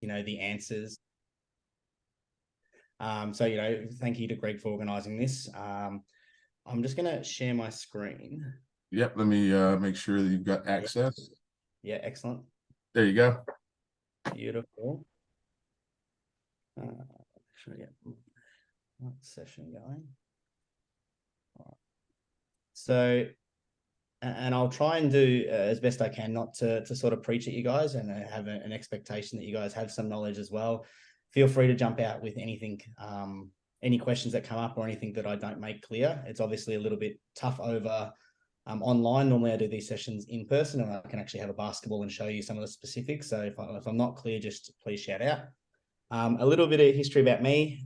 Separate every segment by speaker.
Speaker 1: the answers. So, thank you to Greg for organising this. I'm just going to share my screen.
Speaker 2: Yep, let me make sure that you've got access.
Speaker 1: Yeah, excellent.
Speaker 2: There you go.
Speaker 1: Beautiful. Should I get that session going? All right. So, and I'll try and do as best I can not to sort of preach at you guys and have an expectation that you guys have some knowledge as well. Feel free to jump out with anything, any questions that come up or anything that I don't make clear. It's obviously a little bit tough over online. Normally I do these sessions in person and I can actually have a basketball and show you some of the specifics. So if I'm not clear, just please shout out. A little bit of history about me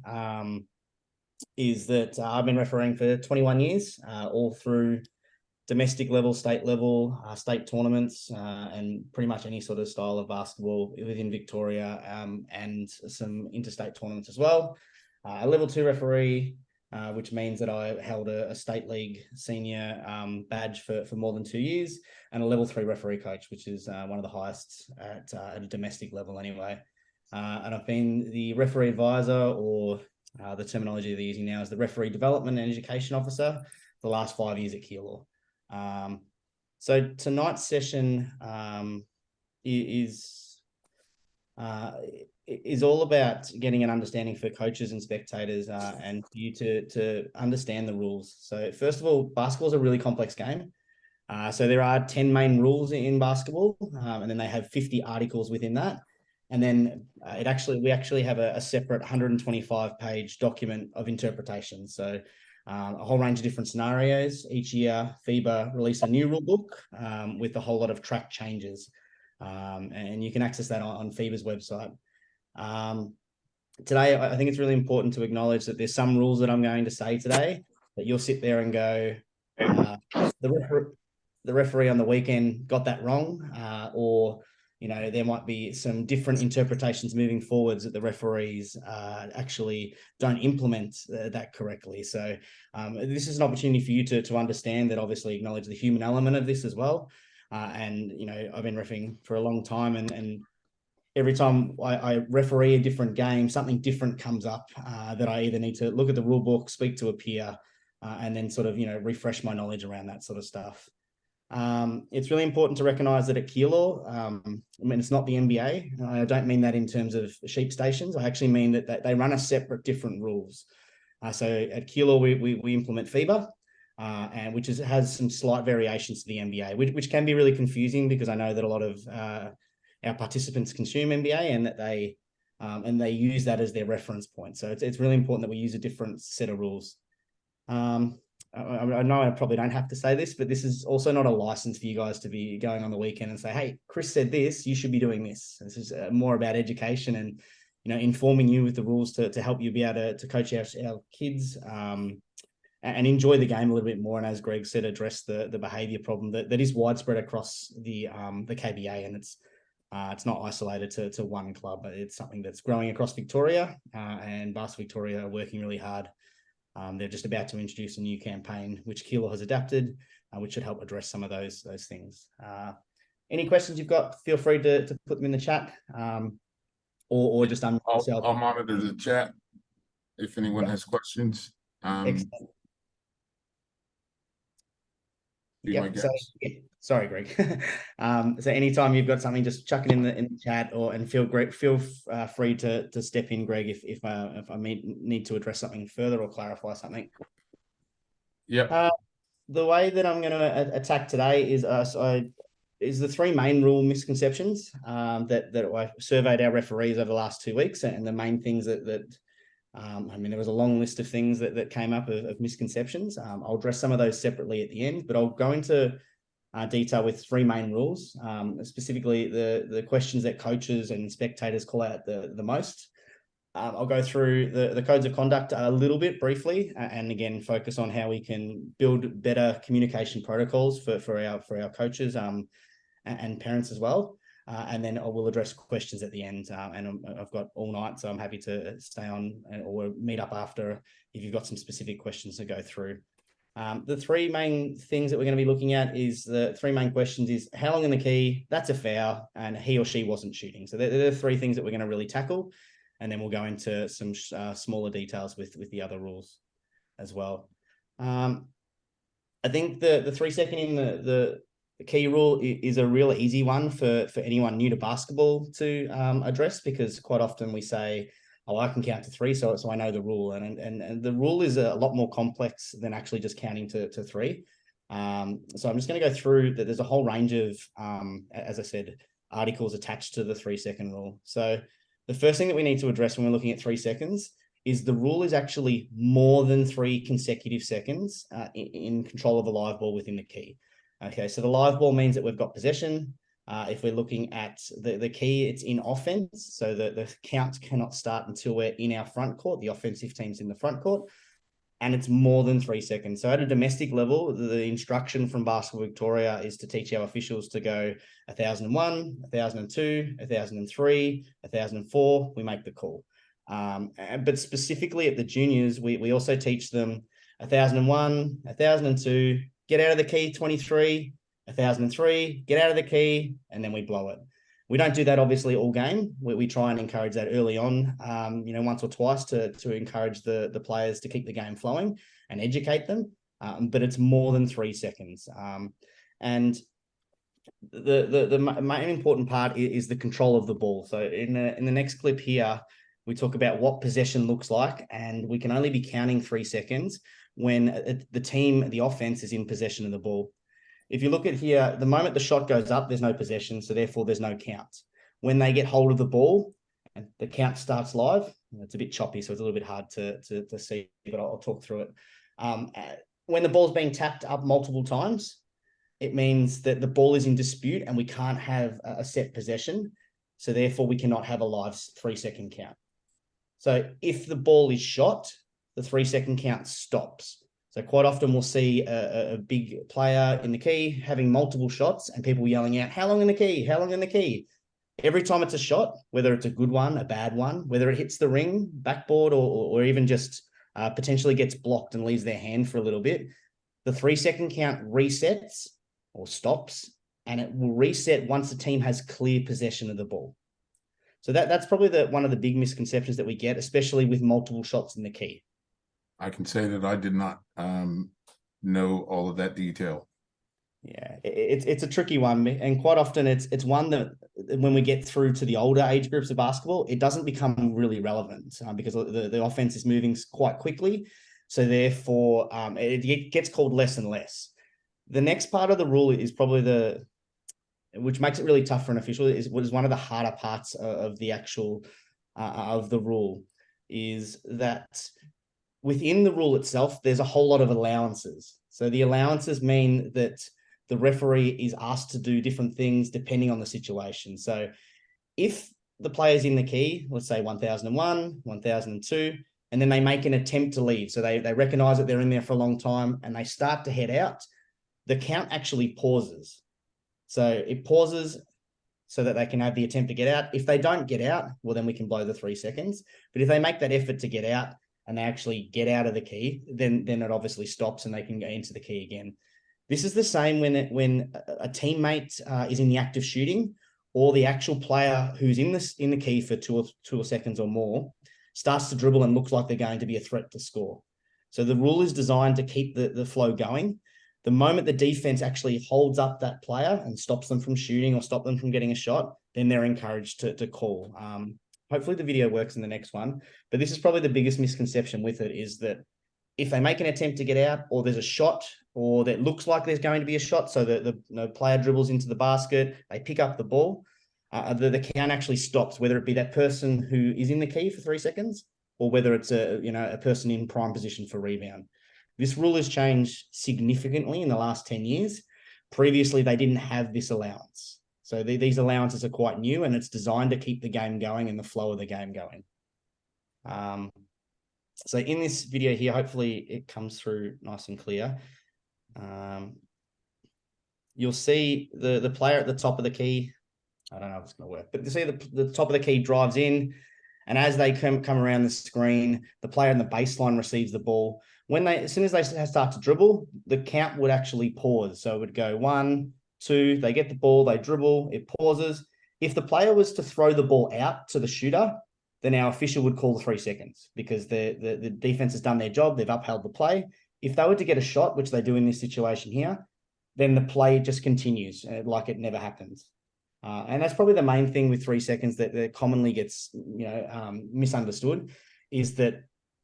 Speaker 1: is that I've been refereeing for 21 years, all through domestic level, state level, state tournaments, and pretty much any sort of style of basketball within Victoria, and some interstate tournaments as well. A level 2 referee, which means that I held a state league senior badge for more than 2 years, and a level 3 referee coach, which is one of the highest at a domestic level anyway. And I've been the referee advisor, or the terminology they're using now is the referee development and education officer, for the last 5 years at KBA. So tonight's session is all about getting an understanding for coaches and spectators, and for you to understand the rules. So first of all, basketball is a really complex game. So there are 10 main rules in basketball, and then they have 50 articles within that. And then we actually have a separate 125-page document of interpretation. So a whole range of different scenarios. Each year, FIBA release a new rule book with a whole lot of track changes. And you can access that on FIBA's website. Today, I think it's really important to acknowledge that there's some rules that I'm going to say today that you'll sit there and go, the referee on the weekend got that wrong, or there might be some different interpretations moving forwards that the referees actually don't implement that correctly. So this is an opportunity for you to understand that, obviously acknowledge the human element of this as well. And I've been refereeing for a long time, and every time I referee a different game, something different comes up that I either need to look at the rule book, speak to a peer, and then sort of refresh my knowledge around that sort of stuff. It's really important to recognize that at KBA, it's not the NBA. I don't mean that in terms of sheep stations. I actually mean that they run a separate, different rules. So at KBA, we implement FIBA, and which has some slight variations to the NBA, which can be really confusing, because I know that a lot of our participants consume NBA, and that they use that as their reference point. So it's really important that we use a different set of rules. I know I probably don't have to say this, but this is also not a license for you guys to be going on the weekend and say, hey, Chris said this, you should be doing this. This is more about education and, informing you with the rules to help you be able to coach our kids, and enjoy the game a little bit more. And as Greg said, address the behavior problem that is widespread across the KBA, and it's not isolated to one club, but it's something that's growing across Victoria, and Basketball Victoria are working really hard. They're just about to introduce a new campaign, which KBA has adapted, which should help address some of those things. Any questions you've got, feel free to put them in the chat, or just unmute yourself.
Speaker 2: I'll monitor the chat if anyone has questions.
Speaker 1: Excellent. Yep. Sorry, Greg. So anytime you've got something, just chuck it in the chat, and feel free to step in, Greg, if I need to address something further or clarify something.
Speaker 2: Yep.
Speaker 1: The way that I'm going to attack today is the three main rule misconceptions that I surveyed our referees over the last 2 weeks, and the main things that there was a long list of things that came up of misconceptions. I'll address some of those separately at the end, but I'll go into detail with three main rules, specifically the questions that coaches and spectators call out the most. I'll go through the codes of conduct a little bit briefly, and again, focus on how we can build better communication protocols for our coaches and parents as well. And then I will address questions at the end, and I've got all night, so I'm happy to stay on or meet up after if you've got some specific questions to go through. The three main things that we're going to be looking at is the three main questions is how long in the key, that's a foul, and he or she wasn't shooting. So they're the three things that we're going to really tackle. And then we'll go into some smaller details with the other rules as well. I think the 3 second in the key rule is a real easy one for anyone new to basketball to address, because quite often we say, oh, I can count to 3, so I know the rule. And the rule is a lot more complex than actually just counting to 3. So I'm just going to go through that. There's a whole range of, as I said, articles attached to the 3 second rule. So the first thing that we need to address when we're looking at 3 seconds is the rule is actually more than 3 consecutive seconds in control of a live ball within the key. Okay, so the live ball means that we've got possession. If we're looking at the key, it's in offense. So the count cannot start until we're in our front court. The offensive team's in the front court. And it's more than 3 seconds. So at a domestic level, the instruction from Basketball Victoria is to teach our officials to go 1,001, 1,002, 1,003, 1,004. We make the call. But specifically at the juniors, we also teach them 1,001, 1,002, get out of the key, 23, 1,003, get out of the key, and then we blow it. We don't do that obviously all game. We try and encourage that early on, once or twice to encourage the players to keep the game flowing and educate them. But it's more than 3 seconds. And the main important part is the control of the ball. So in the next clip here, we talk about what possession looks like, and we can only be counting 3 seconds when the team, the offense, is in possession of the ball. If you look at here, the moment the shot goes up, there's no possession, so therefore there's no count. When they get hold of the ball and the count starts live, it's a bit choppy, so it's a little bit hard to see, but I'll talk through it. When the ball's being tapped up multiple times, it means that the ball is in dispute and we can't have a set possession, so therefore we cannot have a live 3 second count. So if the ball is shot, the 3 second count stops. So quite often we'll see a big player in the key having multiple shots and people yelling out, how long in the key? How long in the key? Every time it's a shot, whether it's a good one, a bad one, whether it hits the ring, backboard, or even just potentially gets blocked and leaves their hand for a little bit, the 3 second count resets or stops, and it will reset once the team has clear possession of the ball. So that's probably one of the big misconceptions that we get, especially with multiple shots in the key.
Speaker 2: I can say that I did not know all of that detail.
Speaker 1: Yeah, it's a tricky one, and quite often it's one that when we get through to the older age groups of basketball, it doesn't become really relevant because the offense is moving quite quickly. So therefore, it gets called less and less. The next part of the rule is probably which makes it really tough for an official, is what is one of the harder parts of the actual of the rule, is that within the rule itself, there's a whole lot of allowances. So the allowances mean that the referee is asked to do different things depending on the situation. So if the player's in the key, let's say 1,001, 1,002, and then they make an attempt to leave. So they recognize that they're in there for a long time and they start to head out, the count actually pauses. So it pauses so that they can have the attempt to get out. If they don't get out, well, then we can blow the 3 seconds. But if they make that effort to get out and they actually get out of the key, then it obviously stops and they can go into the key again. This is the same when a teammate is in the act of shooting, or the actual player who's in the key for 2 seconds or more starts to dribble and looks like they're going to be a threat to score. So the rule is designed to keep the flow going. The moment the defense actually holds up that player and stops them from shooting or stop them from getting a shot, then they're encouraged to call. Hopefully the video works in the next one, but this is probably the biggest misconception with it, is that if they make an attempt to get out, or there's a shot, or that looks like there's going to be a shot, so that the player dribbles into the basket, they pick up the ball, the count actually stops, whether it be that person who is in the key for 3 seconds, or whether it's a person in prime position for rebound. This rule has changed significantly in the last 10 years. Previously, they didn't have this allowance. So these allowances are quite new, and it's designed to keep the game going and the flow of the game going. So in this video here, hopefully it comes through nice and clear. You'll see the player at the top of the key. I don't know if it's going to work, but you see the top of the key drives in, and as they come around the screen, the player in the baseline receives the ball. as soon as they start to dribble, the count would actually pause. So it would go 1, 2, they get the ball, they dribble, it pauses. If the player was to throw the ball out to the shooter, then our official would call the 3 seconds because the defense has done their job. They've upheld the play. If they were to get a shot, which they do in this situation here, then the play just continues like it never happens. And that's probably the main thing with 3 seconds that commonly gets misunderstood, is that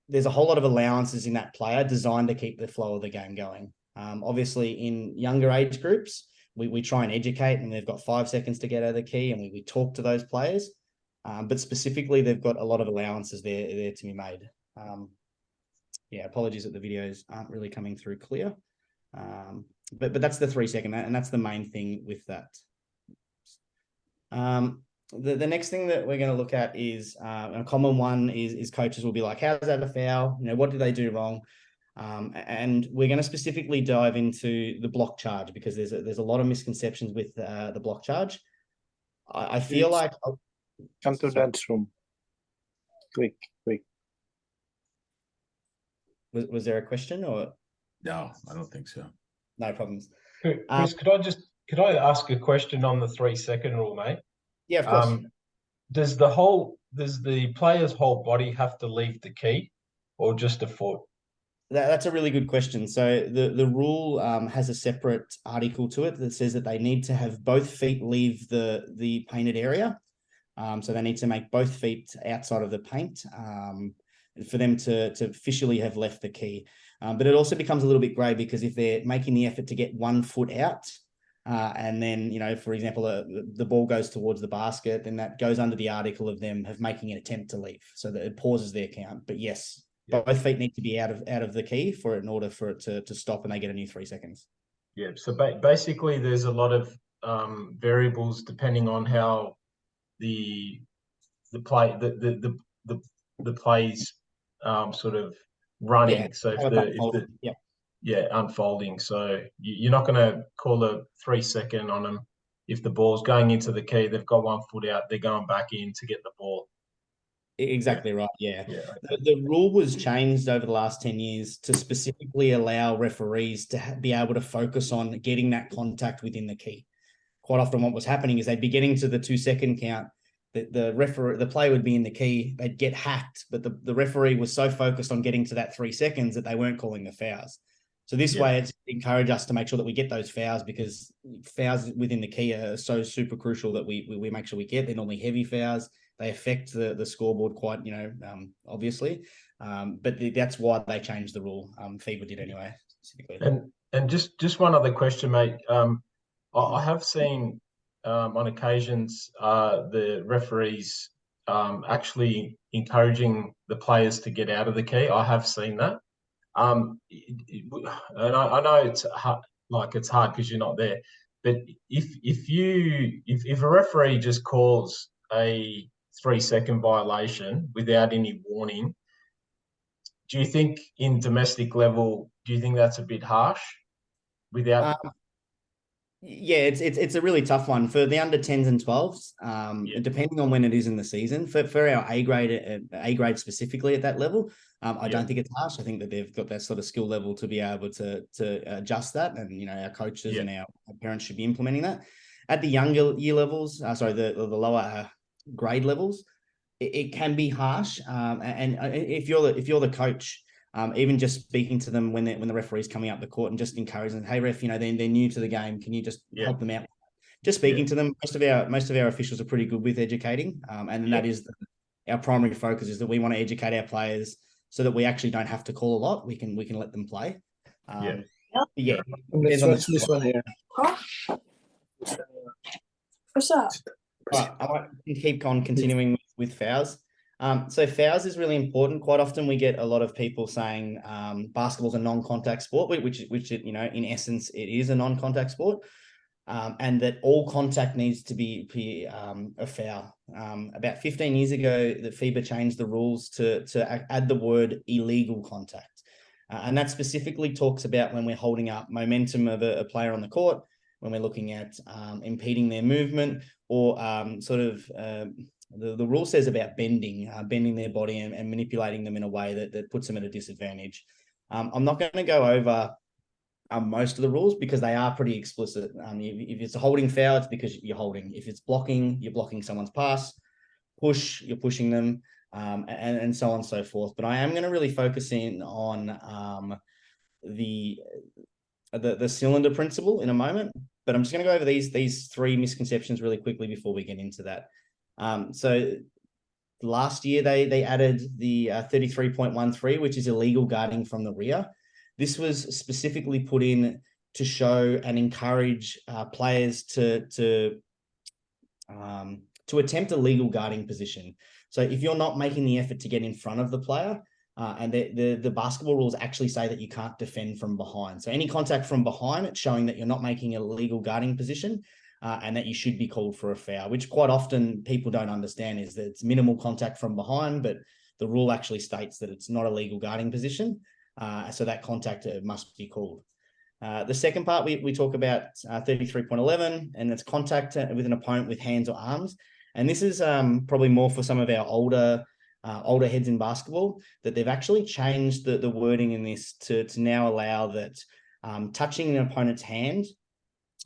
Speaker 1: there's a whole lot of allowances in that player designed to keep the flow of the game going. Obviously, in younger age groups, we try and educate, and they've got 5 seconds to get out of the key, and we talk to those players. But specifically, they've got a lot of allowances there to be made. Apologies that the videos aren't really coming through clear. But that's the 3 second, and that's the main thing with that. The next thing that we're going to look at is a common one is coaches will be like, how's that a foul? What did they do wrong? And we're going to specifically dive into the block charge, because there's a lot of misconceptions with the block charge. I feel like
Speaker 3: come to that room. Quick.
Speaker 1: Was there a question or?
Speaker 2: No, I don't think so.
Speaker 1: No problems.
Speaker 4: Chris, could I ask a question on the 3 second rule, mate?
Speaker 1: Yeah, of course.
Speaker 4: Does the player's whole body have to leave the key, or just a foot?
Speaker 1: That's a really good question. So the rule has a separate article to it that says that they need to have both feet leave the painted area. So they need to make both feet outside of the paint for them to officially have left the key. But it also becomes a little bit grey, because if they're making the effort to get 1 foot out, and then, for example, the ball goes towards the basket, then that goes under the article of them making an attempt to leave, so that it pauses their count. But yes, both feet need to be out of the key in order for it to stop, and they get a new 3 seconds.
Speaker 4: Yeah. So basically, there's a lot of variables depending on how the play's sort of running.
Speaker 1: Yeah,
Speaker 4: so if unfolding. So you're not going to call a 3 second on them if the ball's going into the key, they've got 1 foot out, they're going back in to get the ball.
Speaker 1: Exactly right. Yeah.
Speaker 4: Okay.
Speaker 1: The rule was changed over the last 10 years to specifically allow referees to be able to focus on getting that contact within the key. Quite often what was happening is they'd be getting to the 2 second count. The player would be in the key, they'd get hacked, but the referee was so focused on getting to that 3 seconds that they weren't calling the fouls. So this way, it's encouraged us to make sure that we get those fouls, because fouls within the key are so super crucial that we make sure we get. They're normally heavy fouls. They affect the scoreboard quite, obviously. But that's why they changed the rule. FIBA did anyway, specifically.
Speaker 4: And just one other question, mate. I have seen on occasions the referees actually encouraging the players to get out of the key. I have seen that. And I know it's hard, because you're not there. But if a referee just calls a 3 second violation without any warning, do you think in domestic level, do you think that's a bit harsh? Without
Speaker 1: Yeah, it's a really tough one for the under 10s and 12s. Depending on when it is in the season, for our A grade specifically at that level, I don't think it's harsh. I think that they've got that sort of skill level to be able to adjust that, and our coaches and our parents should be implementing that. At the younger year levels, the lower grade levels, it can be harsh. And if you're the coach, even just speaking to them when the referee's coming up the court and just encouraging them, hey ref, they're new to the game, can you just help them out? Just speaking to them. Most of our officials are pretty good with educating, and that is our primary focus, is that we want to educate our players so that we actually don't have to call a lot. We can let them play.
Speaker 3: Let's watch this one here.
Speaker 5: What's up?
Speaker 1: Right, I might keep on continuing with fouls. So fouls is really important. Quite often we get a lot of people saying basketball's a non-contact sport, which in essence it is a non-contact sport, and that all contact needs to be a foul. About 15 years ago, the FIBA changed the rules to add the word illegal contact, and that specifically talks about when we're holding up momentum of a player on the court, when we're looking at impeding their movement, or the rule says about bending their body and manipulating them in a way that puts them at a disadvantage. I'm not going to go over most of the rules because they are pretty explicit. If it's a holding foul, it's because you're holding. If it's blocking, you're blocking someone's pass. Push, you're pushing them, and so on and so forth. But I am going to really focus in on the cylinder principle in a moment. But I'm just going to go over these three misconceptions really quickly before we get into that. So last year they added the 33.13, which is illegal guarding from the rear. This was specifically put in to show and encourage players to attempt a legal guarding position. So if you're not making the effort to get in front of the player, and the basketball rules actually say that you can't defend from behind. So any contact from behind, it's showing that you're not making a legal guarding position, and that you should be called for a foul, which quite often people don't understand is that it's minimal contact from behind, but the rule actually states that it's not a legal guarding position. So that contact must be called. The second part, we talk about 33.11, and it's contact with an opponent with hands or arms. And this is probably more for some of our older heads in basketball, that they've actually changed the wording in this to now allow that touching an opponent's hand,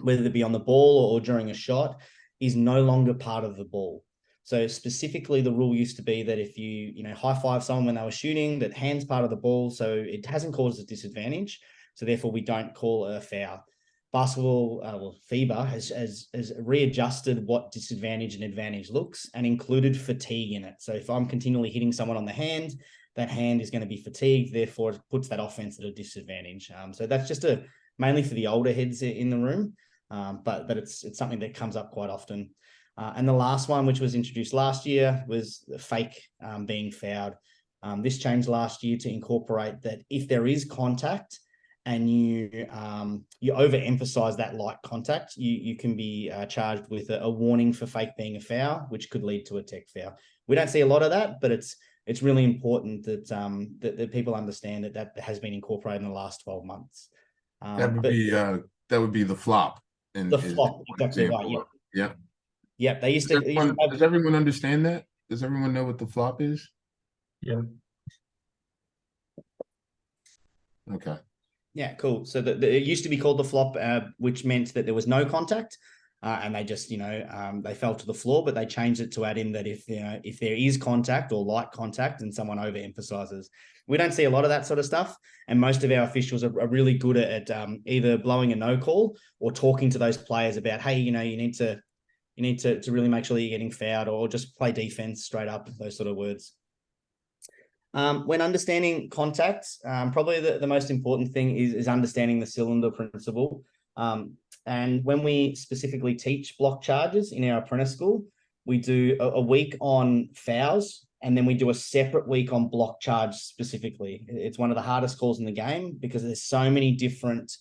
Speaker 1: whether it be on the ball or during a shot, is no longer part of the ball. So specifically, the rule used to be that if you high five someone when they were shooting, that hand's part of the ball, so it hasn't caused a disadvantage. So therefore, we don't call a foul. Basketball, FIBA has readjusted what disadvantage and advantage looks and included fatigue in it. So if I'm continually hitting someone on the hand, that hand is going to be fatigued. Therefore, it puts that offense at a disadvantage. So that's just mainly for the older heads in the room, but it's something that comes up quite often. And the last one, which was introduced last year, was the fake being fouled. This changed last year to incorporate that if there is contact and you overemphasize that light contact, you can be charged with a warning for fake being a foul, which could lead to a tech foul. We don't see a lot of that, but it's really important that that people understand that has been incorporated in the last 12 months.
Speaker 2: That would be the flop.
Speaker 1: The flop, exactly right.
Speaker 2: Yeah.
Speaker 1: Yeah, they used
Speaker 2: Does
Speaker 1: to.
Speaker 2: does everyone understand that? Does everyone know what the flop is?
Speaker 4: Yeah.
Speaker 2: Okay.
Speaker 1: Yeah, cool. So it used to be called the flop, which meant that there was no contact, and they just they fell to the floor. But they changed it to add in that if there is contact or light contact and someone overemphasizes. We don't see a lot of that sort of stuff, and most of our officials are really good at either blowing a no call or talking to those players about, hey, you need to really make sure that you're getting fouled, or just play defense straight up, those sort of words. When understanding contact, probably the most important thing is understanding the cylinder principle. And when we specifically teach block charges in our apprentice school, we do a week on fouls, and then we do a separate week on block charge specifically. It's one of the hardest calls in the game because there's so many different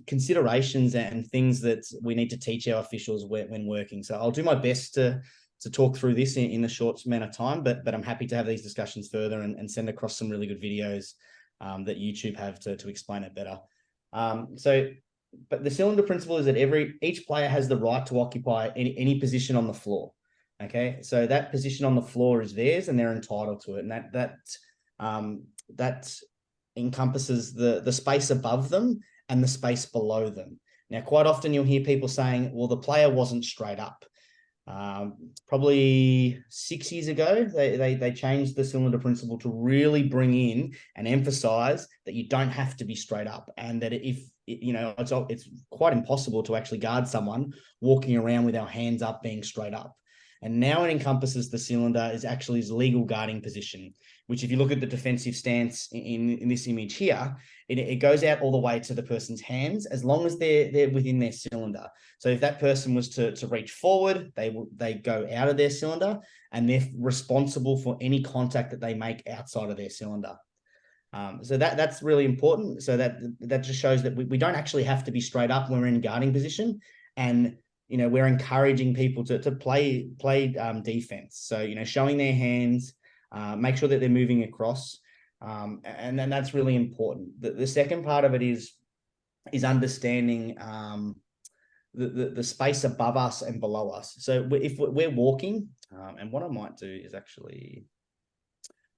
Speaker 1: considerations and things that we need to teach our officials when working. So I'll do my best to talk through this in the short amount of time, but I'm happy to have these discussions further and send across some really good videos that YouTube have to explain it better. But the cylinder principle is that each player has the right to occupy any position on the floor. Okay, so that position on the floor is theirs, and they're entitled to it, and that encompasses the space above them and the space below them. Now, quite often you'll hear people saying, well, the player wasn't straight up. Probably 6 years ago, they changed the cylinder principle to really bring in and emphasize that you don't have to be straight up, and that if it's quite impossible to actually guard someone walking around with our hands up being straight up. And now it encompasses the cylinder is actually his legal guarding position, which if you look at the defensive stance in this image here, it goes out all the way to the person's hands as long as they're within their cylinder. So if that person was to reach forward, they go out of their cylinder, and they're responsible for any contact that they make outside of their cylinder. So that's really important. So that just shows that we don't actually have to be straight up when we're in guarding position, and we're encouraging people to play defense. So showing their hands, make sure that they're moving across, and then that's really important. The second part of it is understanding the space above us and below us. So if we're walking, and what I might do is actually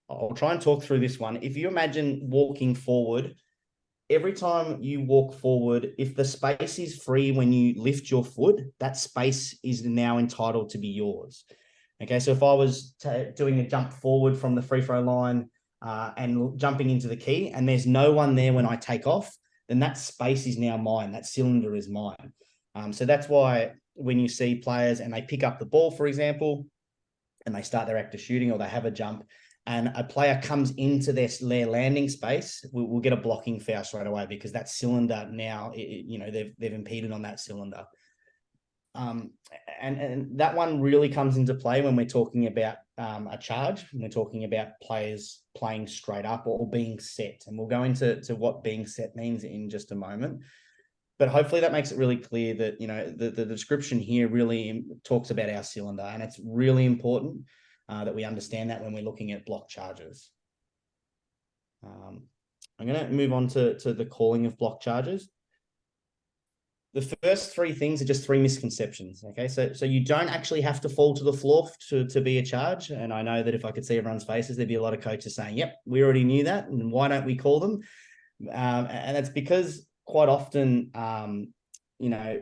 Speaker 1: I'll try and talk through this one. If you imagine walking forward, every time you walk forward, if the space is free when you lift your foot, that space is now entitled to be yours. Okay, so if I was doing a jump forward from the free throw line and jumping into the key, and there's no one there when I take off, then that space is now mine. That cylinder is mine. So that's why when you see players and they pick up the ball, for example, and they start their act of shooting or they have a jump, and a player comes into their landing space, we'll get a blocking foul straight away because that cylinder now, they've impeded on that cylinder. And that one really comes into play when we're talking about a charge, when we're talking about players playing straight up or being set. And we'll go into what being set means in just a moment. But hopefully that makes it really clear that, the description here really talks about our cylinder. And it's really important that we understand that when we're looking at block charges. I'm going to move on to the calling of block charges. The first three things are just three misconceptions. Okay, so you don't actually have to fall to the floor to be a charge. And I know that if I could see everyone's faces, there'd be a lot of coaches saying, "Yep, we already knew that, and why don't we call them?" And that's because quite often,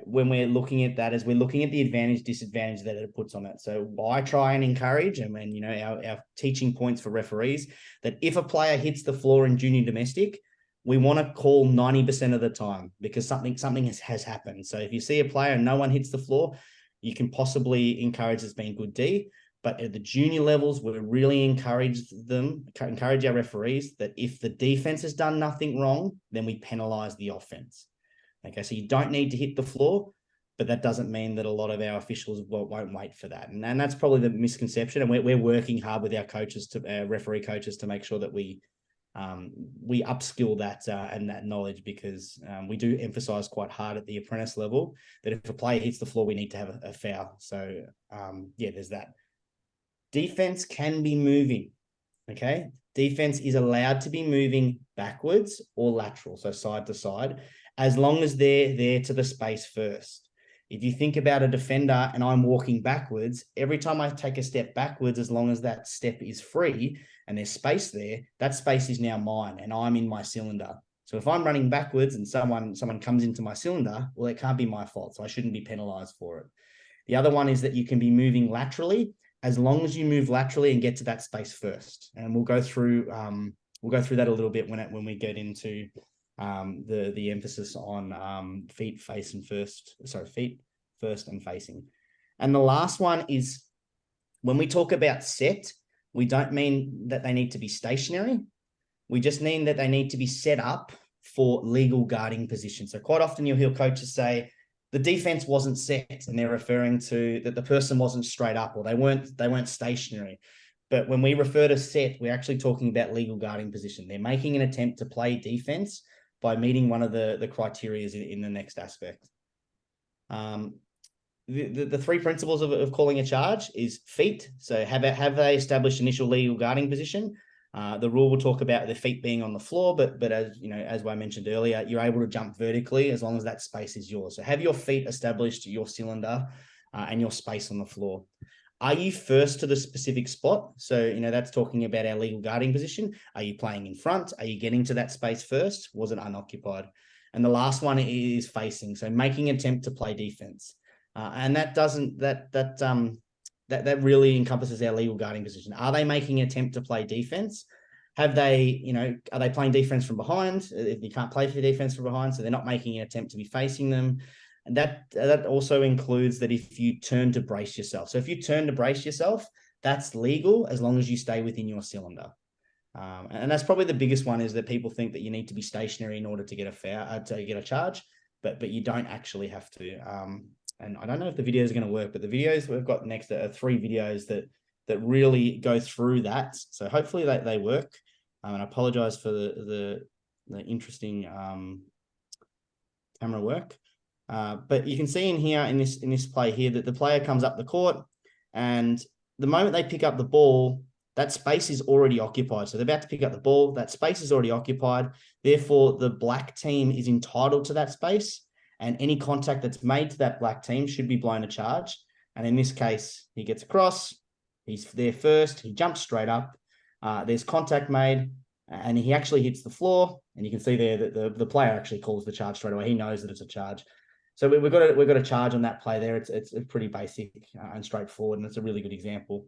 Speaker 1: when we're looking at that, as we're looking at the advantage, disadvantage that it puts on it. So I try and encourage, and when our teaching points for referees, that if a player hits the floor in junior domestic, we want to call 90% of the time because something has happened. So if you see a player and no one hits the floor, you can possibly encourage as being good D. But at the junior levels, we really encourage our referees that if the defense has done nothing wrong, then we penalize the offense. Okay, so you don't need to hit the floor, but that doesn't mean that a lot of our officials won't wait for that. And that's probably the misconception. And we're working hard with our coaches, referee coaches, to make sure that we upskill that and that knowledge, because we do emphasize quite hard at the apprentice level that if a player hits the floor, we need to have a foul. So there's that. Defense can be moving. Okay, defense is allowed to be moving backwards or lateral, so side to side, as long as they're there to the space first. If you think about a defender and I'm walking backwards, every time I take a step backwards, as long as that step is free and there's space there, that space is now mine and I'm in my cylinder. So if I'm running backwards and someone comes into my cylinder, well, it can't be my fault, so I shouldn't be penalized for it. The other one is that you can be moving laterally as long as you move laterally and get to that space first. And we'll go through that a little bit when we get into the emphasis on feet first and facing. And the last one is when we talk about set, we don't mean that they need to be stationary. We just mean that they need to be set up for legal guarding position. So quite often you'll hear coaches say the defense wasn't set, and they're referring to that the person wasn't straight up or they weren't stationary. But when we refer to set, we're actually talking about legal guarding position. They're making an attempt to play defense by meeting one of the criteria in the next aspect. The three principles of calling a charge is feet. So have they established initial legal guarding position? The rule will talk about the feet being on the floor, but as I mentioned earlier, you're able to jump vertically as long as that space is yours. So have your feet established your cylinder and your space on the floor. Are you first to the specific spot? So, that's talking about our legal guarding position. Are you playing in front? Are you getting to that space first? Was it unoccupied? And the last one is facing. So making an attempt to play defense. And that really encompasses our legal guarding position. Are they making an attempt to play defense? Are they playing defense from behind? If you can't play for defense from behind, so they're not making an attempt to be facing them. And that also includes that if you turn to brace yourself. So if you turn to brace yourself, that's legal as long as you stay within your cylinder. And that's probably the biggest one, is that people think that you need to be stationary in order to get a foul, to get a charge, but you don't actually have to. And I don't know if the video is going to work, but the videos we've got next are 3 videos that really go through that. So hopefully they work. And I apologize for the interesting camera work. But you can see in here in this play here that the player comes up the court, and the moment they pick up the ball, that space is already occupied. So they're about to pick up the ball, that space is already occupied. Therefore, the black team is entitled to that space, and any contact that's made to that black team should be blown a charge. And in this case, he gets across, he's there first, he jumps straight up. There's contact made, and he actually hits the floor, and you can see there that the player actually calls the charge straight away. He knows that it's a charge. So we've got a charge on that play there. It's pretty basic and straightforward, and it's a really good example.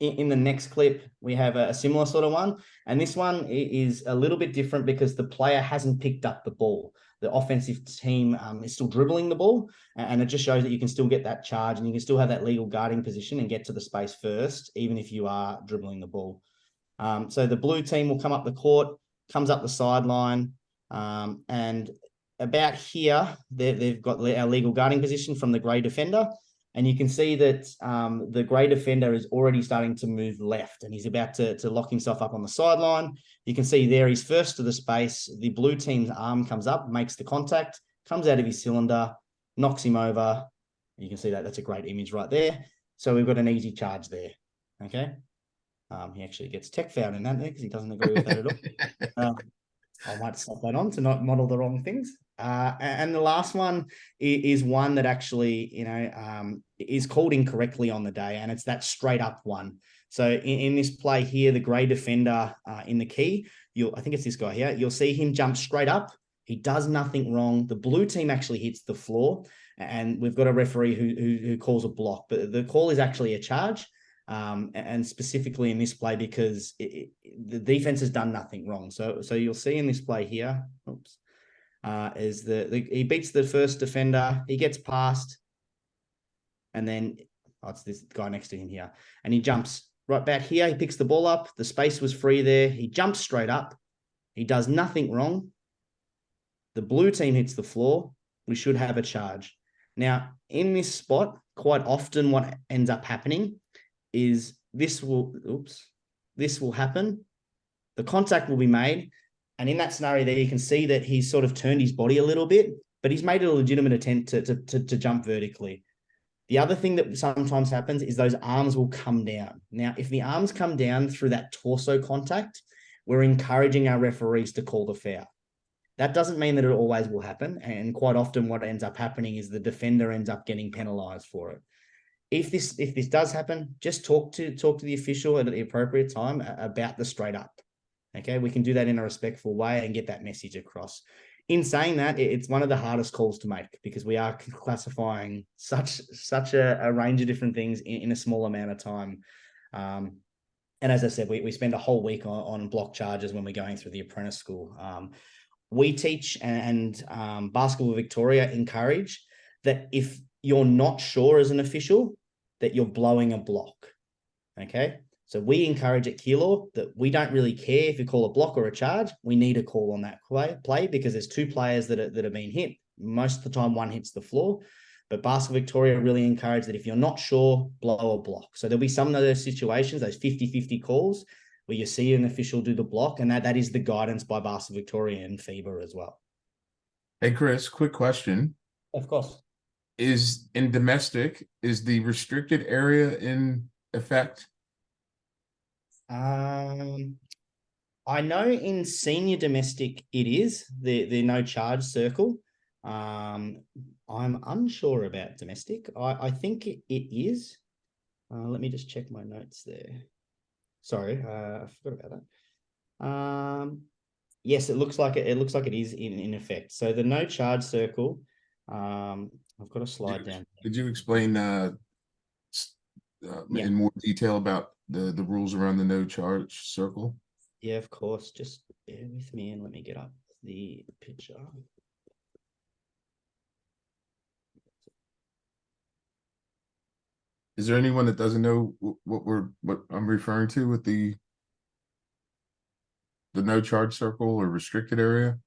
Speaker 1: In the next clip, we have a similar sort of one, and this one is a little bit different because the player hasn't picked up the ball. The offensive team is still dribbling the ball, and it just shows that you can still get that charge and you can still have that legal guarding position and get to the space first, even if you are dribbling the ball. So the blue team will come up the court, comes up the sideline, and about here, they've got our legal guarding position from the grey defender. And you can see that the grey defender is already starting to move left, and he's about to lock himself up on the sideline. You can see there he's first to the space. The blue team's arm comes up, makes the contact, comes out of his cylinder, knocks him over. You can see that. That's a great image right there. So we've got an easy charge there. Okay. He actually gets tech fouled in that there because he doesn't agree with that at all. I might stop that on to not model the wrong things. And the last one is one that actually, is called incorrectly on the day, and it's that straight up one. So in this play here, the grey defender in the key, I think it's this guy here. You'll see him jump straight up. He does nothing wrong. The blue team actually hits the floor, and we've got a referee who calls a block, but the call is actually a charge. And specifically in this play because the defense has done nothing wrong. So you'll see in this play here, is he beats the first defender, he gets past, and then it's this guy next to him here, and he jumps right back here. He picks the ball up. The space was free there. He jumps straight up. He does nothing wrong. The blue team hits the floor. We should have a charge. Now, in this spot, quite often what ends up happening is this will happen. The contact will be made. And in that scenario there, you can see that he's sort of turned his body a little bit, but he's made a legitimate attempt to jump vertically. The other thing that sometimes happens is those arms will come down. Now, if the arms come down through that torso contact, we're encouraging our referees to call the foul. That doesn't mean that it always will happen. And quite often what ends up happening is the defender ends up getting penalized for it. If this does happen, just talk to the official at the appropriate time about the straight up. Okay, we can do that in a respectful way and get that message across. In saying that, it's one of the hardest calls to make because we are classifying such a range of different things in a small amount of time. And as I said, we spend a whole week on block charges when we're going through the apprentice school. We teach and Basketball Victoria encourage that if you're not sure as an official that you're blowing a block, okay? So we encourage at Keilor that we don't really care if you call a block or a charge. We need a call on that play because there's two players that are being hit. Most of the time, one hits the floor. But Basketball Victoria really encourage that if you're not sure, blow a block. So there'll be some of those situations, those 50-50 calls, where you see an official do the block, and that is the guidance by Basketball Victoria and FIBA as well.
Speaker 2: Hey, Chris, quick question.
Speaker 1: Of course.
Speaker 2: Is the restricted area in effect?
Speaker 1: I know in senior domestic it is the no charge circle. I'm unsure about domestic. I think it is. Let me just check my notes there. Sorry, I forgot about that. Yes, it looks like it is in effect. So the no charge circle. I've got a slide down.
Speaker 2: Could you explain in more detail about the rules around the no charge circle?
Speaker 1: Yeah, of course. Just bear with me and let me get up the picture.
Speaker 2: Is there anyone that doesn't know what I'm referring to with the no charge circle or restricted area?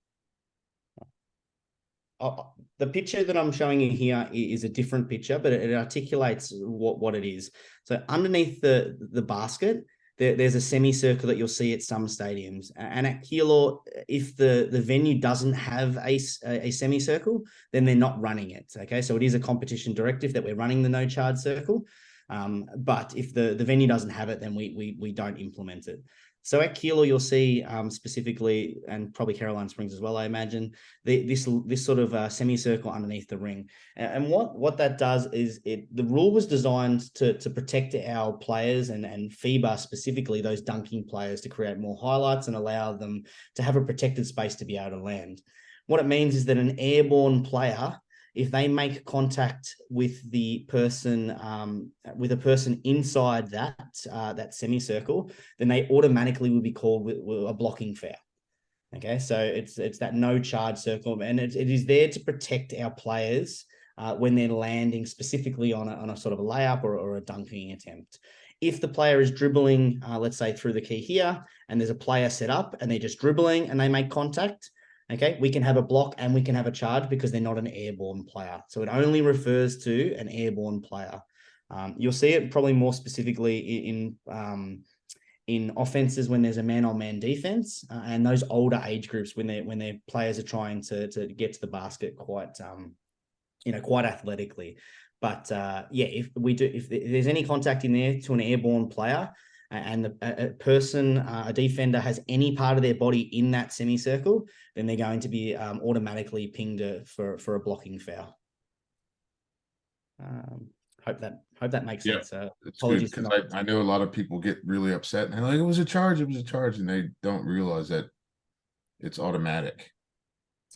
Speaker 1: The picture that I'm showing you here is a different picture, but it articulates what it is. So underneath the basket, there's a semicircle that you'll see at some stadiums. And at Keilor, if the venue doesn't have a semicircle, then they're not running it. Okay, so it is a competition directive that we're running the no charge circle. But if the venue doesn't have it, then we don't implement it. So at Keilor, you'll see specifically, and probably Caroline Springs as well, I imagine, this sort of semicircle underneath the ring. And what that does is the rule was designed to protect our players and FIBA specifically, those dunking players, to create more highlights and allow them to have a protected space to be able to land. What it means is that an airborne player, if they make contact with the person, with a person inside that semicircle, then they automatically will be called a blocking foul. Okay, so it's that no charge circle, and it is there to protect our players when they're landing specifically on a sort of a layup or a dunking attempt. If the player is dribbling, let's say through the key here, and there's a player set up and they're just dribbling and they make contact, okay, we can have a block and we can have a charge because they're not an airborne player. So it only refers to an airborne player. You'll see it probably more specifically in offenses when there's a man-on-man defense, and those older age groups when their players are trying to get to the basket quite athletically. But if there's any contact in there to an airborne player, and a defender has any part of their body in that semicircle, then they're going to be automatically pinged for a blocking foul. Hope that makes sense.
Speaker 2: It's good because I know a lot of people get really upset and they're like, it was a charge, and they don't realize that it's automatic.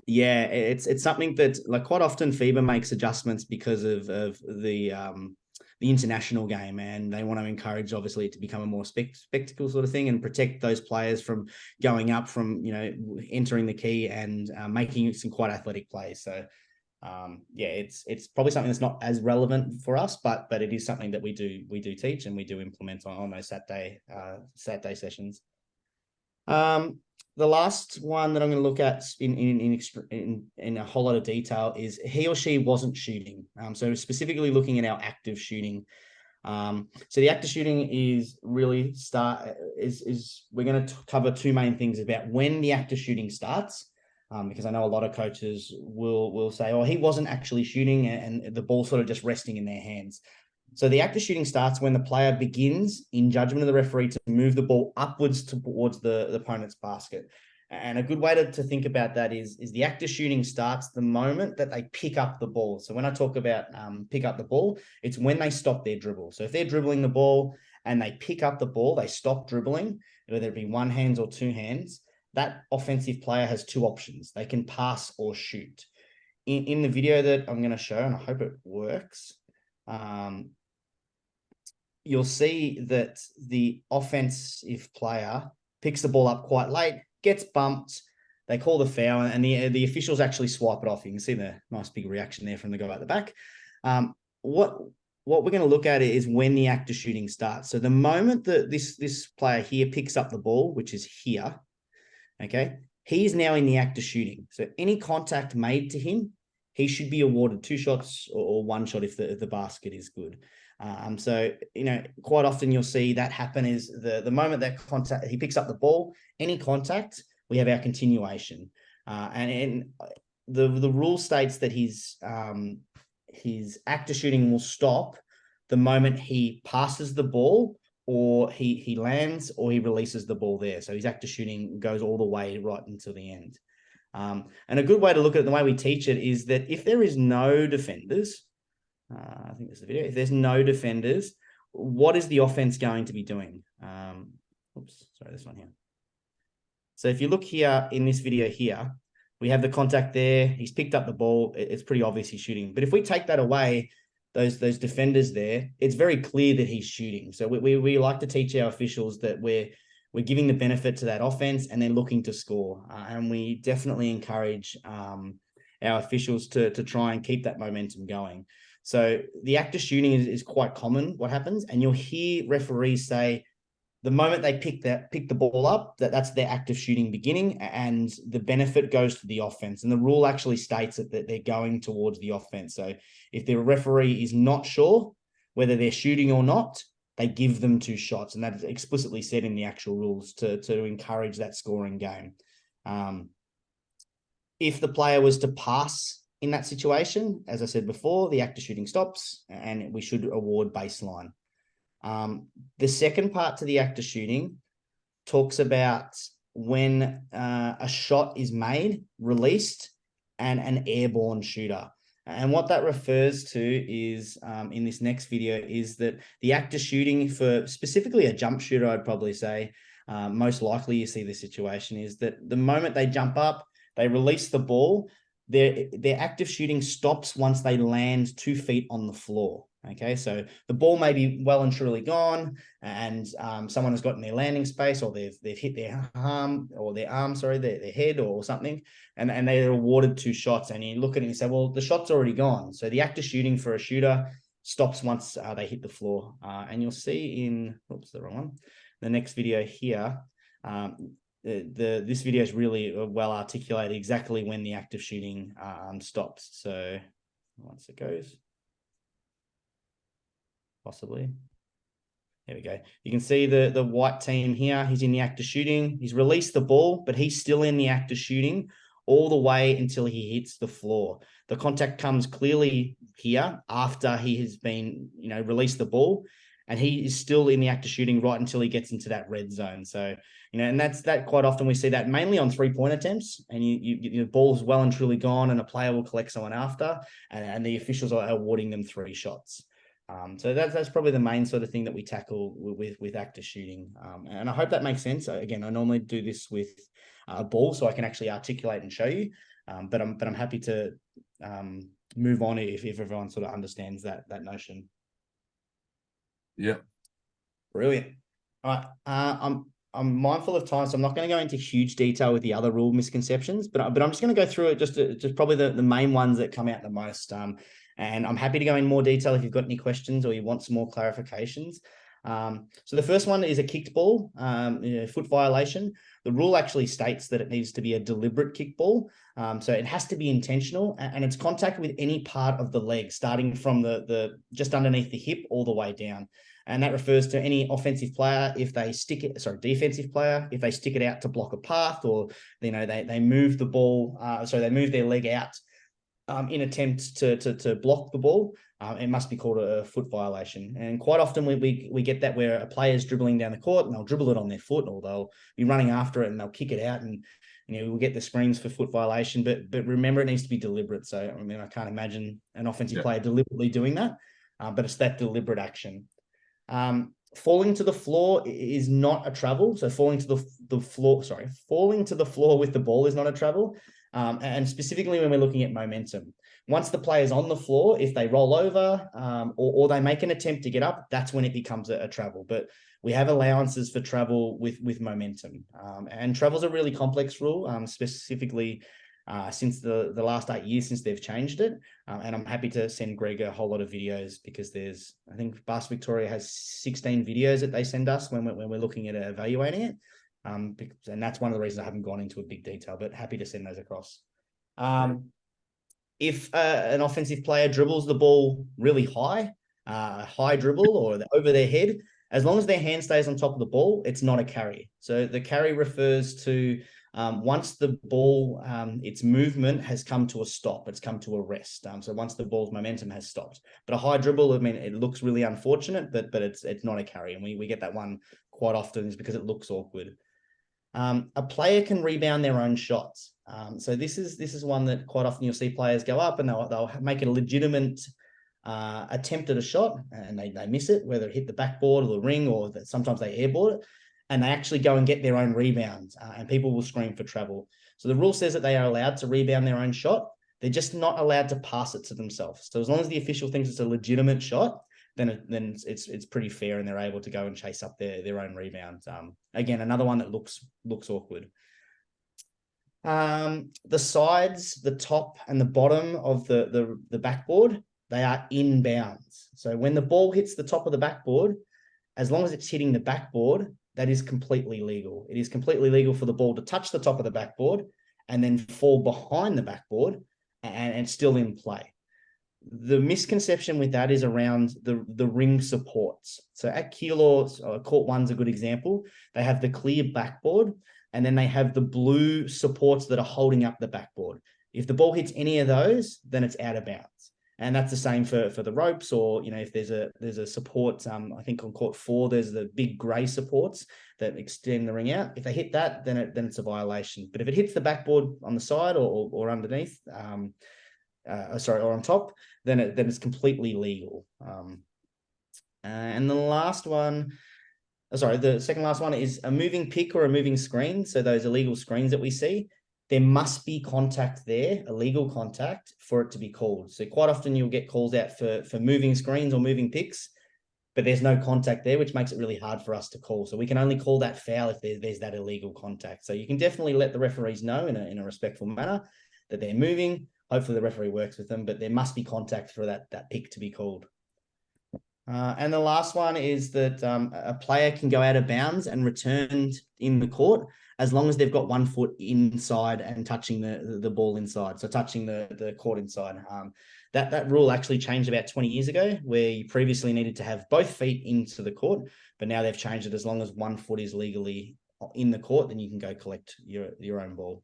Speaker 1: Yeah, it's something that, like, quite often FIBA makes adjustments because of the international game, and they want to encourage, obviously, it to become a more spectacle sort of thing and protect those players from going up, from entering the key and making some quite athletic plays. So it's probably something that's not as relevant for us, but it is something that we do teach and we do implement on those Saturday sessions. The last one that I'm going to look at in a whole lot of detail is he or she wasn't shooting. So specifically looking at our active shooting. So the active shooting is really we're going to cover two main things about when the active shooting starts. Because I know a lot of coaches will say, oh, he wasn't actually shooting and the ball sort of just resting in their hands. So the active shooting starts when the player begins, in judgment of the referee, to move the ball upwards towards the opponent's basket. And a good way to think about that is the active shooting starts the moment that they pick up the ball. So when I talk about pick up the ball, it's when they stop their dribble. So if they're dribbling the ball and they pick up the ball, they stop dribbling, whether it be one hand or two hands, that offensive player has two options. They can pass or shoot. In the video that I'm going to show, and I hope it works, you'll see that the offensive player picks the ball up quite late, gets bumped, they call the foul, and the officials actually swipe it off. You can see the nice big reaction there from the guy at the back. What we're going to look at is when the active shooting starts. So the moment that this player here picks up the ball, which is here, okay, he's now in the act of shooting. So any contact made to him, he should be awarded 2 shots or 1 shot if the basket is good. So quite often you'll see that happen is the moment that contact, he picks up the ball, any contact, we have our continuation. And the rule states that his act of shooting will stop the moment he passes the ball, or he lands, or he releases the ball there. So his active shooting goes all the way right until the end. And a good way to look at it, the way we teach it, is that if there is no defenders, I think this is the video, if there's no defenders, what is the offense going to be doing? This one here. So if you look here in this video here, we have the contact there. He's picked up the ball. It's pretty obvious he's shooting. But if we take that away, those defenders there, it's very clear that he's shooting. So we like to teach our officials that we're giving the benefit to that offense and they're looking to score. And we definitely encourage our officials to try and keep that momentum going. So the active shooting is quite common, what happens. And you'll hear referees say, the moment they pick the ball up, that's their active shooting beginning, and the benefit goes to the offense. And the rule actually states that they're going towards the offense. So if the referee is not sure whether they're shooting or not, they give them 2 shots. And that's explicitly said in the actual rules to encourage that scoring game. If the player was to pass in that situation, as I said before, the active shooting stops and we should award baseline. The second part to the act of shooting talks about when a shot is made, released, and an airborne shooter. And what that refers to is, in this next video, is that the act of shooting for specifically a jump shooter, I'd probably say, most likely you see the situation is that the moment they jump up, they release the ball, their active shooting stops once they land 2 feet on the floor. Okay, so the ball may be well and truly gone, and someone has gotten their landing space, or they've hit their arm, their head or something, and they're awarded 2 shots. And you look at it and you say, well, the shot's already gone. So the act of shooting for a shooter stops once they hit the floor. And you'll see in, oops, the wrong one, the next video here. This video is really well articulated exactly when the act of shooting stops. So once it goes. Possibly. There we go. You can see the white team here. He's in the act of shooting. He's released the ball, but he's still in the act of shooting all the way until he hits the floor. The contact comes clearly here after he has been, released the ball, and he is still in the act of shooting right until he gets into that red zone. So, and that quite often we see that mainly on 3-point attempts, and the ball's well and truly gone, and a player will collect someone after, and the officials are awarding them 3 shots. So that's probably the main sort of thing that we tackle with active shooting. And I hope that makes sense. Again, I normally do this with a ball so I can actually articulate and show you. But I'm happy to move on if everyone sort of understands that notion.
Speaker 2: Yeah.
Speaker 1: Brilliant. All right. I'm mindful of time, so I'm not going to go into huge detail with the other rule misconceptions, but I'm just going to go through it, just probably the main ones that come out the most. And I'm happy to go in more detail if you've got any questions or you want some more clarifications. So the first one is a kicked ball, foot violation. The rule actually states that it needs to be a deliberate kick ball. So it has to be intentional, and it's contact with any part of the leg, starting from the just underneath the hip all the way down. And that refers to any offensive player if they defensive player, if they stick it out to block a path, or they move the ball, they move their leg out in attempt to block the ball. It must be called a foot violation. And quite often we get that where a player's dribbling down the court and they'll dribble it on their foot, or they'll be running after it and they'll kick it out, and we'll get the screens for foot violation. But remember, it needs to be deliberate. So I can't imagine an offensive player deliberately doing that, but it's that deliberate action. Falling to the floor is not a travel. So falling to the floor with the ball is not a travel. And specifically when we're looking at momentum, once the player's on the floor, if they roll over or they make an attempt to get up, that's when it becomes a travel. But we have allowances for travel with momentum. And travel's a really complex rule, specifically since the last 8 years since they've changed it. And I'm happy to send Greg a whole lot of videos, because I think Bass Victoria has 16 videos that they send us when we're looking at evaluating it. And that's one of the reasons I haven't gone into a big detail, but happy to send those across. If an offensive player dribbles the ball really high, high dribble or over their head, as long as their hand stays on top of the ball, it's not a carry. So the carry refers to once the ball, its movement has come to a stop, it's come to a rest. So once the ball's momentum has stopped. But a high dribble, it looks really unfortunate, but it's not a carry. And we get that one quite often is because it looks awkward. A player can rebound their own shots. So this is one that quite often you'll see players go up and they'll make it a legitimate attempt at a shot, and they miss it, whether it hit the backboard or the ring, or that sometimes they airball it, and they actually go and get their own rebounds, and people will scream for travel. So the rule says that they are allowed to rebound their own shot. They're just not allowed to pass it to themselves. So as long as the official thinks it's a legitimate shot, then it's pretty fair, and they're able to go and chase up their own rebounds. Again, another one that looks awkward. The sides, the top and the bottom of the backboard, they are in bounds. So when the ball hits the top of the backboard, as long as it's hitting the backboard, that is completely legal. It is completely legal for the ball to touch the top of the backboard and then fall behind the backboard, and it's still in play. The misconception with that is around the ring supports. So at Keilor, Court 1's a good example. They have the clear backboard, and then they have the blue supports that are holding up the backboard. If the ball hits any of those, then it's out of bounds. And that's the same for the ropes, or if there's a support. I think on court 4 there's the big grey supports that extend the ring out. If they hit that, then it's a violation. But if it hits the backboard on the side or underneath, or on top, then it's completely legal. And the last one, the second last one is a moving pick or a moving screen. So those illegal screens that we see, there must be contact there, illegal contact, for it to be called. So quite often you'll get calls out for moving screens or moving picks, but there's no contact there, which makes it really hard for us to call. So we can only call that foul if there's that illegal contact. So you can definitely let the referees know in a respectful manner that they're moving. Hopefully the referee works with them, but there must be contact for that pick to be called. And the last one is that a player can go out of bounds and return in the court as long as they've got 1 foot inside and touching the ball inside. So touching the court inside. That rule actually changed about 20 years ago, where you previously needed to have both feet into the court, but now they've changed it. As long as 1 foot is legally in the court, then you can go collect your own ball.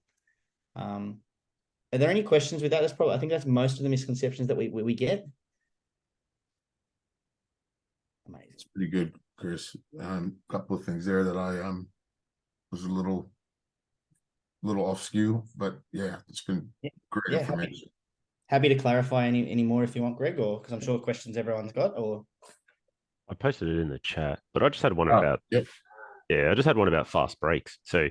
Speaker 1: Are there any questions with that? I think that's most of the misconceptions that we get. Amazing.
Speaker 2: It's pretty good, Chris. Couple of things there that I was a little off skew, but yeah, it's been great information.
Speaker 1: Happy to clarify any more if you want, Greg, or because I'm sure questions everyone's got. Or
Speaker 5: I posted it in the chat, but I just had one about I just had one about fast breaks. So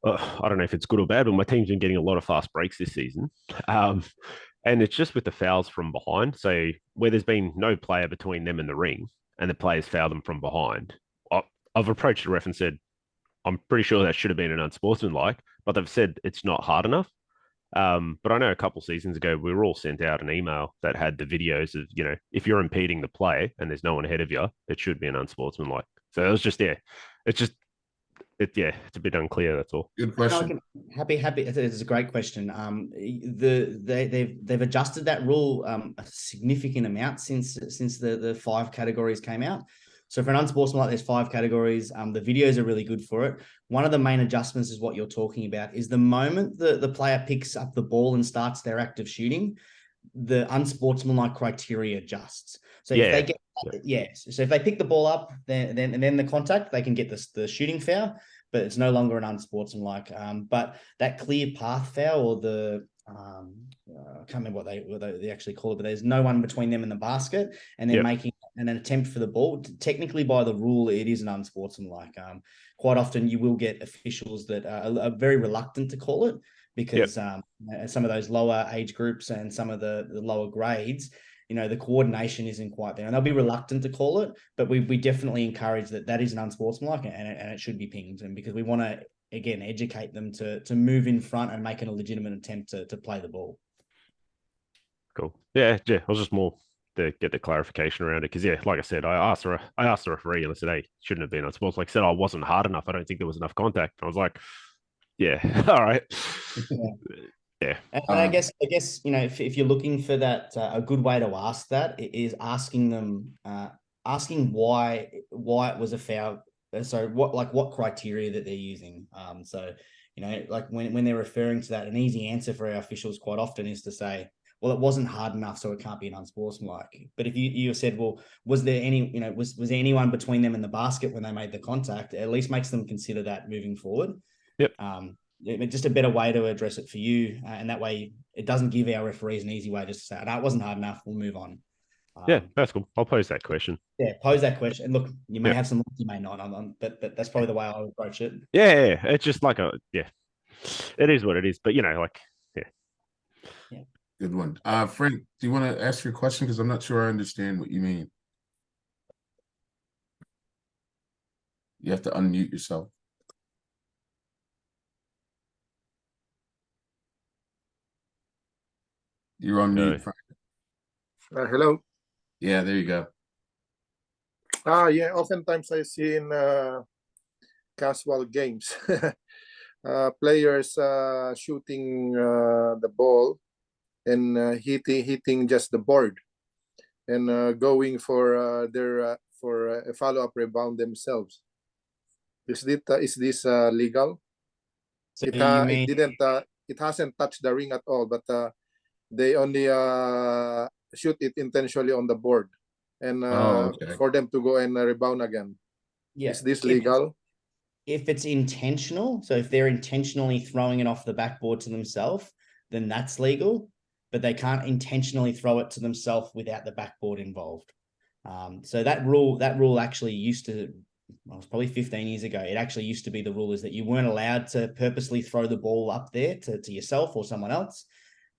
Speaker 5: I don't know if it's good or bad, but my team's been getting a lot of fast breaks this season. And it's just with the fouls from behind. So where there's been no player between them and the ring and the players foul them from behind, I've approached the ref and said, I'm pretty sure that should have been an unsportsmanlike, but they've said it's not hard enough. But I know a couple seasons ago, we were all sent out an email that had the videos of, if you're impeding the play and there's no one ahead of you, it should be an unsportsmanlike. So it was just, it's just, it's a bit unclear. That's all.
Speaker 2: Good question.
Speaker 1: Happy. It's a great question. They've adjusted that rule a significant amount since the 5 categories came out. So for an unsportsmanlike, there's 5 categories. The videos are really good for it. One of the main adjustments is what you're talking about. Is the moment the player picks up the ball and starts their act of shooting, the unsportsmanlike criteria adjusts. So if they get so if they pick the ball up, then the contact, they can get the shooting foul, but it's no longer an unsportsmanlike. But that clear path foul, or the I can't remember what they actually call it, but there's no one between them and the basket, and they're making an attempt for the ball. Technically, by the rule, it is an unsportsmanlike. Quite often, you will get officials that are very reluctant to call it, because some of those lower age groups and some of the lower grades, the coordination isn't quite there, and they'll be reluctant to call it. But we definitely encourage that is an unsportsmanlike, and it should be pinged, and because we want to, again, educate them to move in front and make a legitimate attempt to play the ball.
Speaker 5: Cool. Yeah. I was just more to get the clarification around it, because like I said, I asked the referee and I said, hey, shouldn't have been unsportsmanlike. Like I said, I wasn't hard enough. I don't think there was enough contact. I was like, all right. Yeah.
Speaker 1: And I guess if you're looking for that, a good way to ask that is asking them, asking why it was a foul. So what criteria that they're using. So like when they're referring to that, an easy answer for our officials quite often is to say, well, it wasn't hard enough, so it can't be an unsportsmanlike. But if you said, well, was there was there anyone between them and the basket when they made the contact? It at least makes them consider that moving forward.
Speaker 5: Yep.
Speaker 1: Just a better way to address it for you, and that way it doesn't give our referees an easy way just to say, no, it wasn't hard enough, we'll move on.
Speaker 5: That's cool. I'll pose that question.
Speaker 1: Yeah, pose that question. And look, you may have some, you may not, but that's probably the way I would approach it.
Speaker 5: Yeah, it's just like it is what it is. But
Speaker 2: Good one. Frank, do you want to ask your question? Because I'm not sure I understand what you mean. You have to unmute yourself. You're on mute, Frank.
Speaker 3: Hello.
Speaker 2: Yeah, there you go.
Speaker 3: Yeah, oftentimes I see in casual games players shooting the ball and hitting just the board, and going for a follow-up rebound themselves. Is this legal?
Speaker 1: So
Speaker 3: It hasn't touched the ring at all, but they only
Speaker 6: shoot it intentionally on the board, and
Speaker 2: Okay.
Speaker 6: for them to go and rebound again.
Speaker 1: Yeah.
Speaker 6: Is this legal?
Speaker 1: If it's intentional, so if they're intentionally throwing it off the backboard to themselves, then that's legal, but they can't intentionally throw it to themselves without the backboard involved. So that rule actually used to, well, it was probably 15 years ago. It actually used to be the rule is that you weren't allowed to purposely throw the ball up there to yourself or someone else.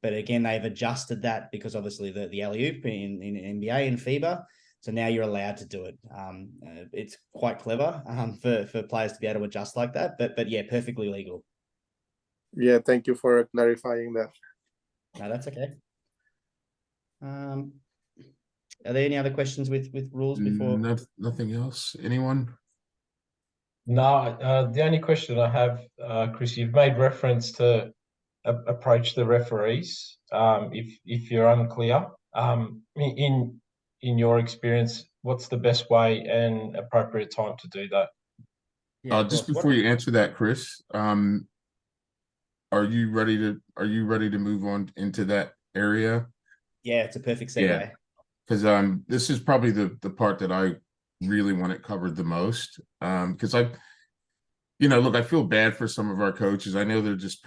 Speaker 1: But again, they've adjusted that because obviously the alley-oop in NBA and FIBA. So now you're allowed to do it. It's quite clever for players to be able to adjust like that. But yeah, perfectly legal.
Speaker 6: Yeah, thank you for clarifying that.
Speaker 1: No, that's okay. Are there any other questions with rules before?
Speaker 2: Nothing else. Anyone?
Speaker 4: No, the only question I have, Chris, you've made reference to approach the referees if you're unclear. In your experience, what's the best way and appropriate time to do that?
Speaker 1: Yeah,
Speaker 2: Just before you answer that, Chris, are you ready to move on into that area?
Speaker 1: Yeah, it's a perfect segue.
Speaker 2: Yeah. Because this is probably the part that I really want it covered the most. Because look, I feel bad for some of our coaches. I know they're just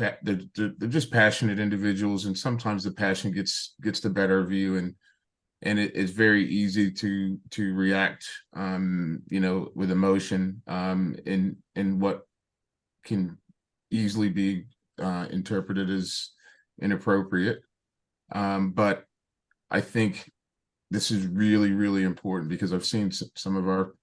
Speaker 2: passionate individuals, and sometimes the passion gets the better of you, and it is very easy to react, with emotion, in what can easily be interpreted as inappropriate. But I think this is really, really important because I've seen some of our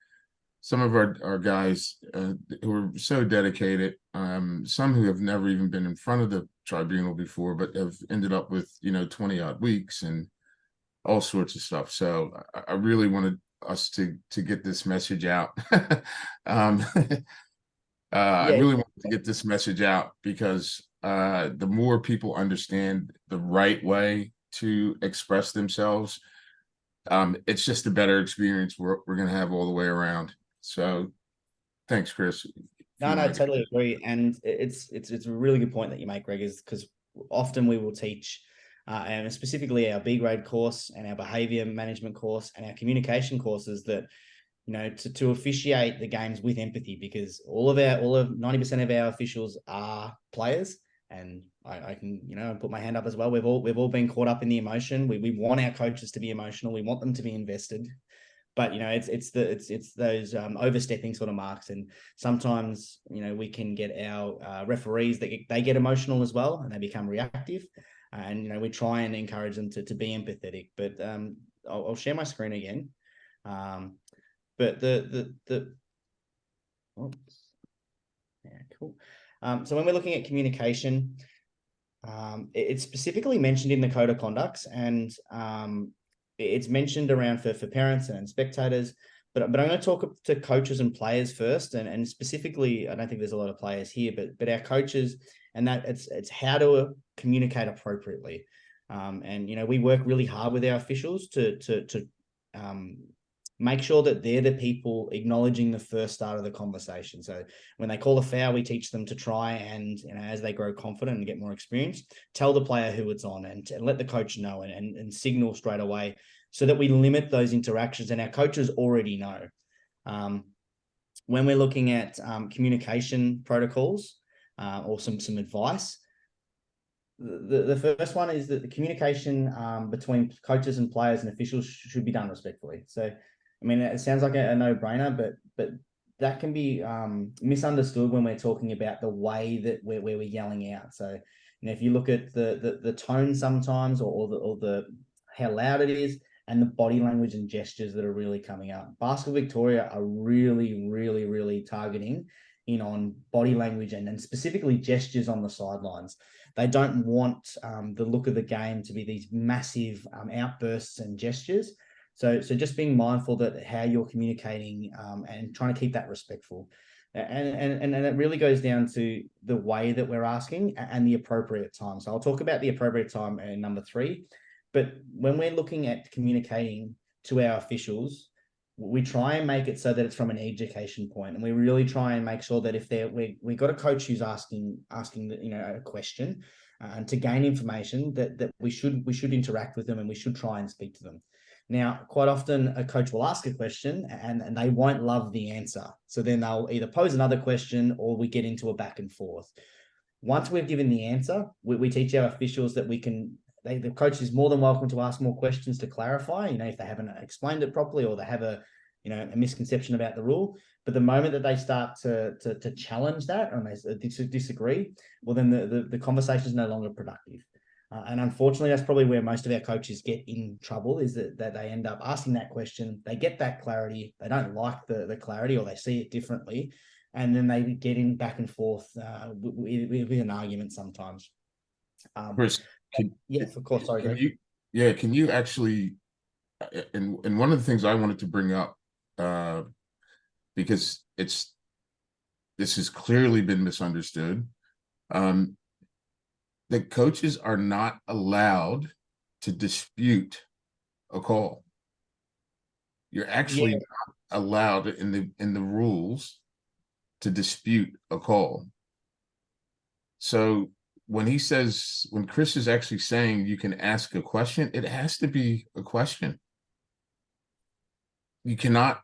Speaker 2: guys who are so dedicated, some who have never even been in front of the tribunal before, but have ended up with 20 odd weeks and all sorts of stuff. So I really wanted us to get this message out. I really wanted to get this message out because the more people understand the right way to express themselves, it's just a better experience we're going to have all the way around. So thanks, Chris.
Speaker 1: No, I totally agree. And it's a really good point that you make, Greg, is because often we will teach, and specifically our B grade course and our behavior management course and our communication courses that, to officiate the games with empathy, because all of 90% of our officials are players. And I can, put my hand up as well. We've all been caught up in the emotion. We want our coaches to be emotional. We want them to be invested. But it's those overstepping sort of marks, and sometimes we can get our referees that they get emotional as well, and they become reactive, and we try and encourage them to be empathetic. But I'll share my screen again. But cool. So when we're looking at communication, it's specifically mentioned in the code of conducts, and it's mentioned around for parents and spectators, but I'm going to talk to coaches and players first, and specifically, I don't think there's a lot of players here, but our coaches, and that it's how to communicate appropriately, and we work really hard with our officials to make sure that they're the people acknowledging the first start of the conversation. So when they call a foul, we teach them to try and, as they grow confident and get more experience, tell the player who it's on and let the coach know and signal straight away so that we limit those interactions, and our coaches already know. When we're looking at communication protocols or some advice, the first one is that the communication between coaches and players and officials should be done respectfully. So, I mean, it sounds like a no-brainer, but that can be misunderstood when we're talking about the way that we're yelling out. So, if you look at the tone sometimes, or the how loud it is, and the body language and gestures that are really coming out. Basketball Victoria are really, really, really targeting in on body language and specifically gestures on the sidelines. They don't want the look of the game to be these massive outbursts and gestures. So just being mindful that how you're communicating and trying to keep that respectful. And it really goes down to the way that we're asking and the appropriate time. So I'll talk about the appropriate time in number 3. But when we're looking at communicating to our officials, we try and make it so that it's from an education point, and we really try and make sure that if we got a coach who's asking a question, and to gain information that we should interact with them and we should try and speak to them. Now, quite often a coach will ask a question and they won't love the answer. So then they'll either pose another question or we get into a back and forth. Once we've given the answer, we teach our officials that the coach is more than welcome to ask more questions to clarify, if they haven't explained it properly or they have a misconception about the rule. But the moment that they start to challenge that and they disagree, well, then the conversation is no longer productive. And unfortunately, that's probably where most of our coaches get in trouble, is that they end up asking that question, they get that clarity, they don't like the clarity or they see it differently, and then they get in back and forth with an argument sometimes.
Speaker 2: Chris,
Speaker 1: yes, of course. Sorry,
Speaker 2: can you actually, and one of the things I wanted to bring up, because this has clearly been misunderstood, that coaches are not allowed to dispute a call. You're actually not allowed in the rules to dispute a call. So when Chris is actually saying you can ask a question, it has to be a question. You cannot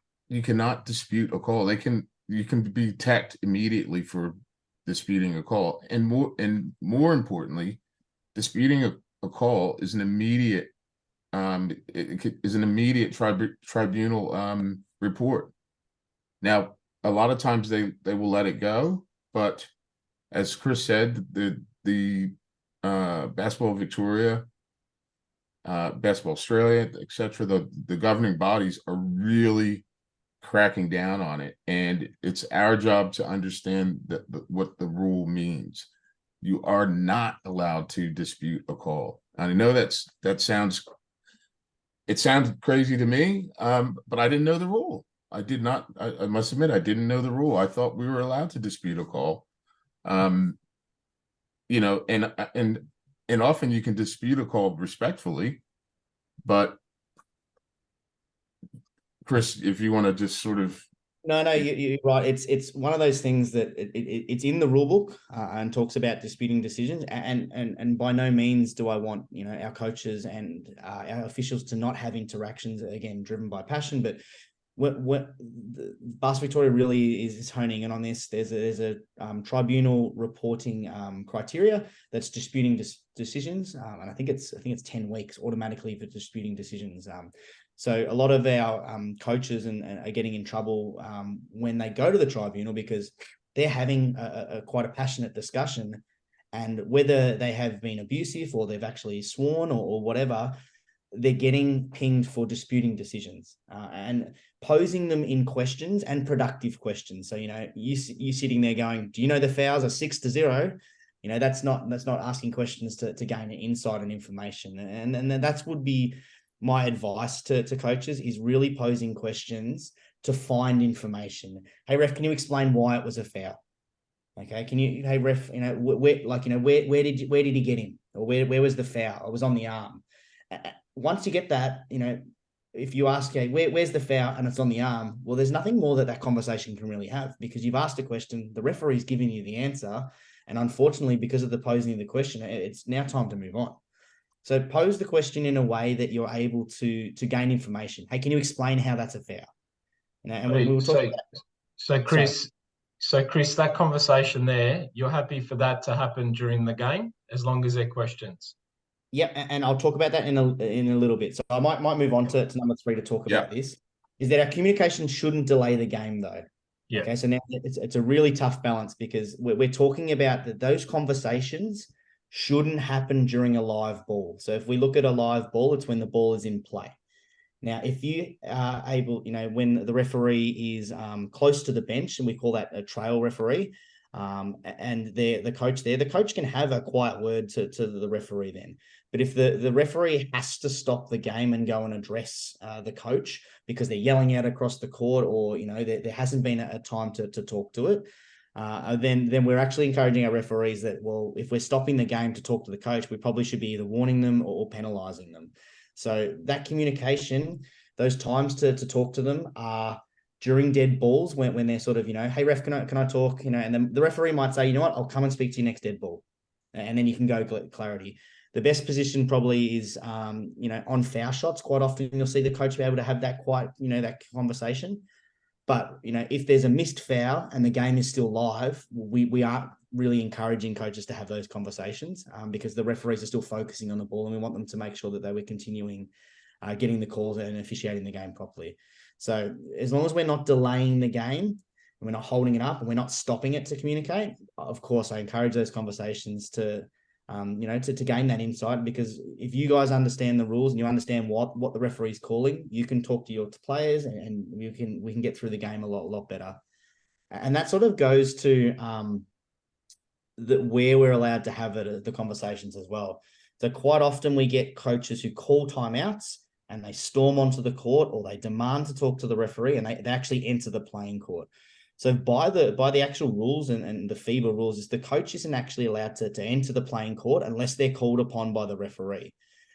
Speaker 2: dispute a call. You can be teched immediately for disputing a call, and more importantly, disputing a call is an immediate tribunal report. Now, a lot of times they will let it go, but as Chris said, the Basketball Victoria, Basketball Australia, etc., the governing bodies are really cracking down on it, and it's our job to understand what the rule means. You are not allowed to dispute a call. And I know that sounds crazy to me, but I didn't know the rule. I did not. I must admit, I didn't know the rule. I thought we were allowed to dispute a call. And often you can dispute a call respectfully, but Chris, if you want to just sort of.
Speaker 1: No, you're right. It's one of those things that it's in the rule book and talks about disputing decisions. And by no means do I want our coaches and our officials to not have interactions, again driven by passion. But what the Basketball Victoria really is honing in on this. There's a tribunal reporting criteria that's disputing decisions, and I think it's 10 weeks automatically for disputing decisions. So a lot of our coaches are getting in trouble when they go to the tribunal because they're having quite a passionate discussion, and whether they have been abusive or they've actually sworn or whatever, they're getting pinged for disputing decisions and posing them in questions and productive questions. So, you sitting there going, do you know the fouls are 6-0? That's not asking questions to gain insight and information. And that would be my advice to coaches, is really posing questions to find information. Hey ref, can you explain why it was a foul? Okay, hey ref, where did he get him? Or where was the foul? It was on the arm. Once you get that, if you ask, hey, where's the foul, and it's on the arm, well, there's nothing more that conversation can really have, because you've asked a question, the referee's giving you the answer, and unfortunately, because of the posing of the question, it's now time to move on. So pose the question in a way that you're able to gain information. Hey, can you explain how that's a foul? And we'll talk about that.
Speaker 4: So Chris, that conversation there, you're happy for that to happen during the game, as long as they're questions?
Speaker 1: Yep, and I'll talk about that in a little bit. So I might move on to number 3 to talk about this. Is that our communication shouldn't delay the game, though.
Speaker 4: Yeah.
Speaker 1: Okay, so now it's a really tough balance, because we're talking about that those conversations shouldn't happen during a live ball. So if we look at a live ball, it's when the ball is in play. Now, if you are able, when the referee is close to the bench, and we call that a trail referee, and the coach can have a quiet word to the referee then. But if the referee has to stop the game and go and address the coach because they're yelling out across the court, or there hasn't been a time to talk to it, then we're actually encouraging our referees that, well, if we're stopping the game to talk to the coach, we probably should be either warning them or penalizing them. So that communication, those times to talk to them are during dead balls, when they're sort of, hey ref, can I talk? And then the referee might say, you know what, I'll come and speak to you next dead ball. and then you can go clarity. The best position probably is, on foul shots. Quite often you'll see the coach be able to have that that conversation. But, if there's a missed foul and the game is still live, we aren't really encouraging coaches to have those conversations because the referees are still focusing on the ball, and we want them to make sure that they were continuing getting the calls and officiating the game properly. So as long as we're not delaying the game and we're not holding it up and we're not stopping it to communicate, of course, I encourage those conversations to gain that insight, because if you guys understand the rules and you understand what the referee's calling, you can talk to your players and we can get through the game a lot better. And that sort of goes to where we're allowed to have the conversations as well. So quite often we get coaches who call timeouts and they storm onto the court, or they demand to talk to the referee, and they actually enter the playing court. So by the actual rules and the FIBA rules, is the coach isn't actually allowed to enter the playing court unless they're called upon by the referee.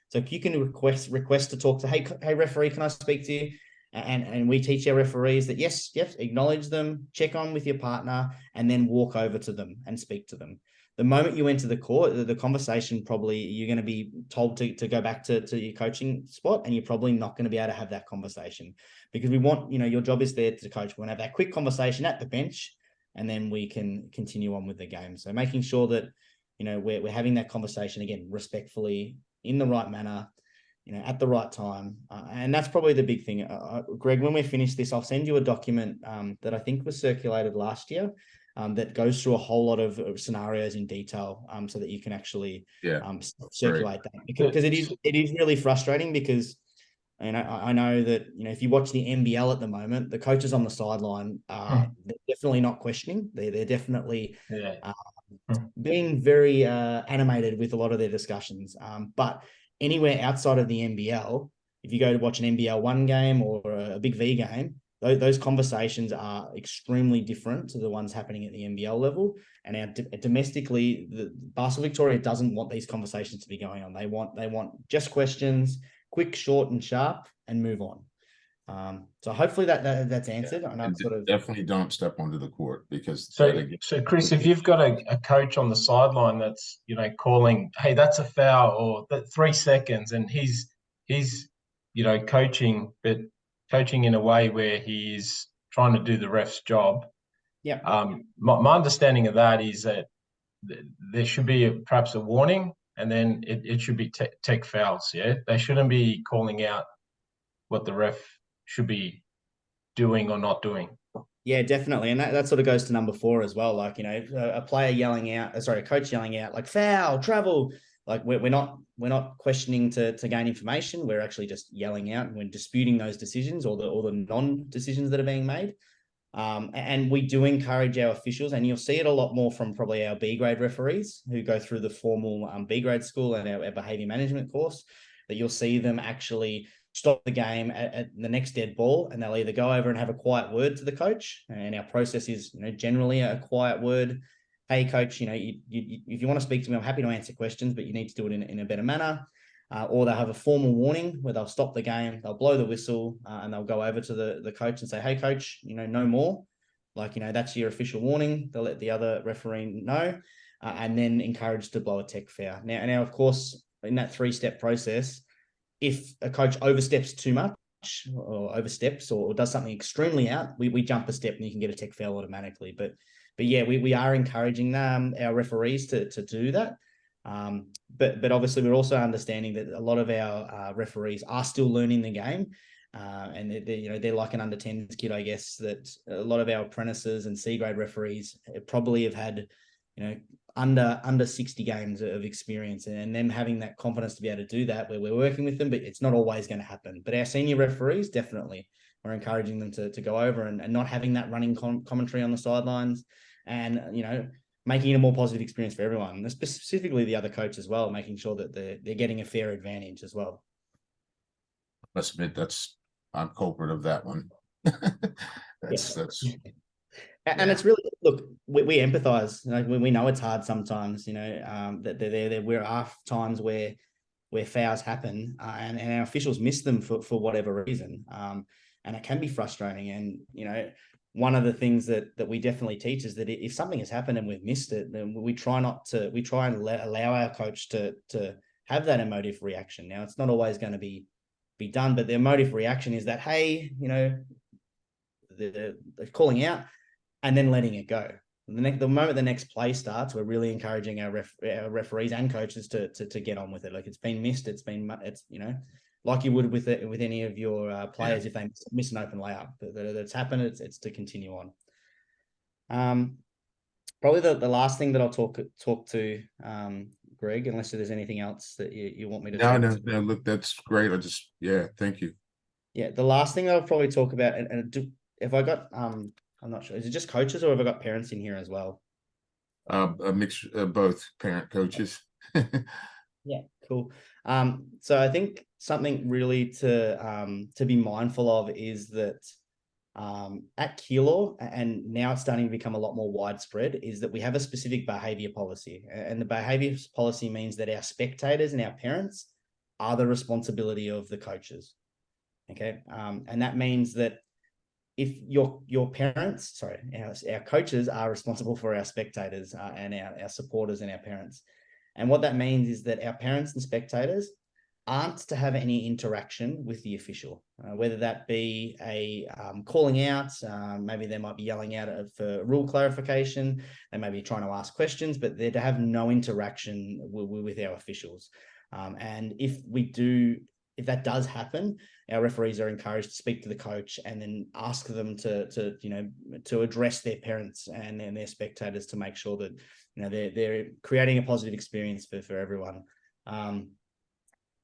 Speaker 1: So if you can request to talk to, hey referee, can I speak to you? And we teach our referees that yes, acknowledge them, check on with your partner, and then walk over to them and speak to them. The moment you enter the court, the conversation, probably you're going to be told to go back to your coaching spot, and you're probably not going to be able to have that conversation, because we want, your job is there to coach. We want to have that quick conversation at the bench, and then we can continue on with the game. So making sure that, we're having that conversation, again, respectfully, in the right manner, at the right time. And that's probably the big thing. Greg, when we finish this, I'll send you a document that I think was circulated last year that goes through a whole lot of scenarios in detail so that you can actually circulate that. Because it is really frustrating, because I know that, if you watch the NBL at the moment, the coaches on the sideline they're definitely not questioning. They're definitely being very animated with a lot of their discussions. But anywhere outside of the NBL, if you go to watch an NBL 1 game or a Big V game, those conversations are extremely different to the ones happening at the NBL level. And domestically, the Basketball Victoria doesn't want these conversations to be going on. They want just questions, quick, short, and sharp, and move on. So hopefully that's answered.
Speaker 2: Yeah.
Speaker 1: And I'm
Speaker 2: definitely don't step onto the court, because
Speaker 4: so Chris, if you've got a coach on the sideline that's calling, hey, that's a foul, or that 3 seconds, and he's coaching, but coaching in a way where he's trying to do the ref's job.
Speaker 1: Yeah.
Speaker 4: My understanding of that is that there should be perhaps a warning, and then it should be tech fouls. Yeah, they shouldn't be calling out what the ref should be doing or not doing.
Speaker 1: Yeah, definitely. And that sort of goes to number 4 as well. Like, a player yelling out, a coach yelling out, like, foul, travel. Like, we're not questioning to gain information. We're actually just yelling out, and we're disputing those decisions or the non-decisions that are being made. And we do encourage our officials, and you'll see it a lot more from probably our B grade referees who go through the formal B grade school and our behavior management course, that you'll see them actually stop the game at the next dead ball, and they'll either go over and have a quiet word to the coach. And our process is, generally a quiet word. Hey, coach, if you want to speak to me, I'm happy to answer questions, but you need to do it in a better manner. Or they'll have a formal warning where they'll stop the game, they'll blow the whistle, and they'll go over to the coach and say, hey, coach, no more. Like, that's your official warning. They'll let the other referee know, and then encourage to blow a tech foul. Now, of course, in that 3-step process, if a coach oversteps too much or oversteps or does something extremely out, we jump a step and you can get a tech foul automatically. But yeah, we are encouraging our referees to do that. But obviously we're also understanding that a lot of our referees are still learning the game. And they're like an under 10s kid, I guess, that a lot of our apprentices and C grade referees probably have had, under 60 games of experience, and them having that confidence to be able to do that, where we're working with them, but it's not always going to happen. But our senior referees definitely are encouraging them to go over and not having that running commentary on the sidelines, and, making it a more positive experience for everyone, and specifically the other coach as well, making sure that they're getting a fair advantage as well.
Speaker 2: I must admit, I'm culprit of that one. That's
Speaker 1: And it's really, look, we empathize. We know it's hard sometimes, that there are times where fouls happen, and our officials miss them for whatever reason. And it can be frustrating. And, one of the things that we definitely teach is that if something has happened and we've missed it, then we try and allow our coach to have that emotive reaction. Now, it's not always going to be done, but the emotive reaction is that, hey, the calling out and then letting it go. The moment the next play starts, we're really encouraging our referees and coaches to get on with it. Like, it's been missed, it's like you would with any of your players. If they miss an open layup that's happened, it's to continue on. Probably the last thing that I'll talk to Greg, unless there's anything else that you want me to
Speaker 2: no, look, that's great. Thank you.
Speaker 1: Yeah, the last thing that I'll probably talk about, if I got I'm not sure, is it just coaches or have I got parents in here as well?
Speaker 2: A mix of both, parent, coaches.
Speaker 1: Yeah, cool. So I think something really to be mindful of is that at Keilor, and now it's starting to become a lot more widespread, is that we have a specific behavior policy. And the behavior policy means that our spectators and our parents are the responsibility of the coaches. Okay. And that means that if your parents, our coaches are responsible for our spectators and our supporters and our parents. And what that means is that our parents and spectators aren't to have any interaction with the official, whether that be a calling out, maybe they might be yelling out for rule clarification, they may be trying to ask questions, but they're to have no interaction with our officials. And if that does happen, our referees are encouraged to speak to the coach and then ask them to address their parents and their spectators to make sure that they're creating a positive experience for everyone.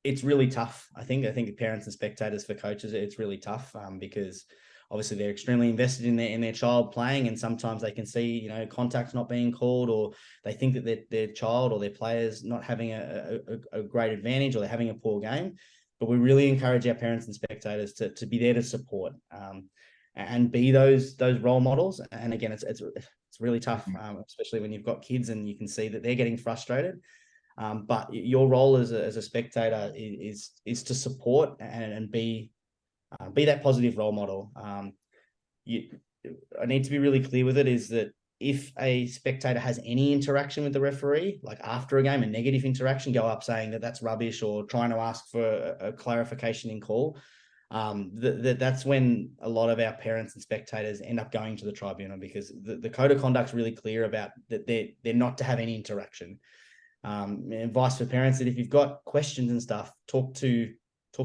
Speaker 1: It's really tough. I think parents and spectators for coaches, it's really tough because obviously they're extremely invested in their child playing, and sometimes they can see contact not being called, or they think that their child or their players not having a great advantage, or they're having a poor game. But we really encourage our parents and spectators to be there to support and be those role models. And again, it's really tough, especially when you've got kids and you can see that they're getting frustrated. But your role as a spectator is to support and be that positive role model. I need to be really clear with it, is that if a spectator has any interaction with the referee, like after a game, a negative interaction, go up saying that that's rubbish or trying to ask for a clarification in call, that's when a lot of our parents and spectators end up going to the tribunal, because the code of conduct is really clear about that they're not to have any interaction. Advice for parents that if you've got questions and stuff, talk to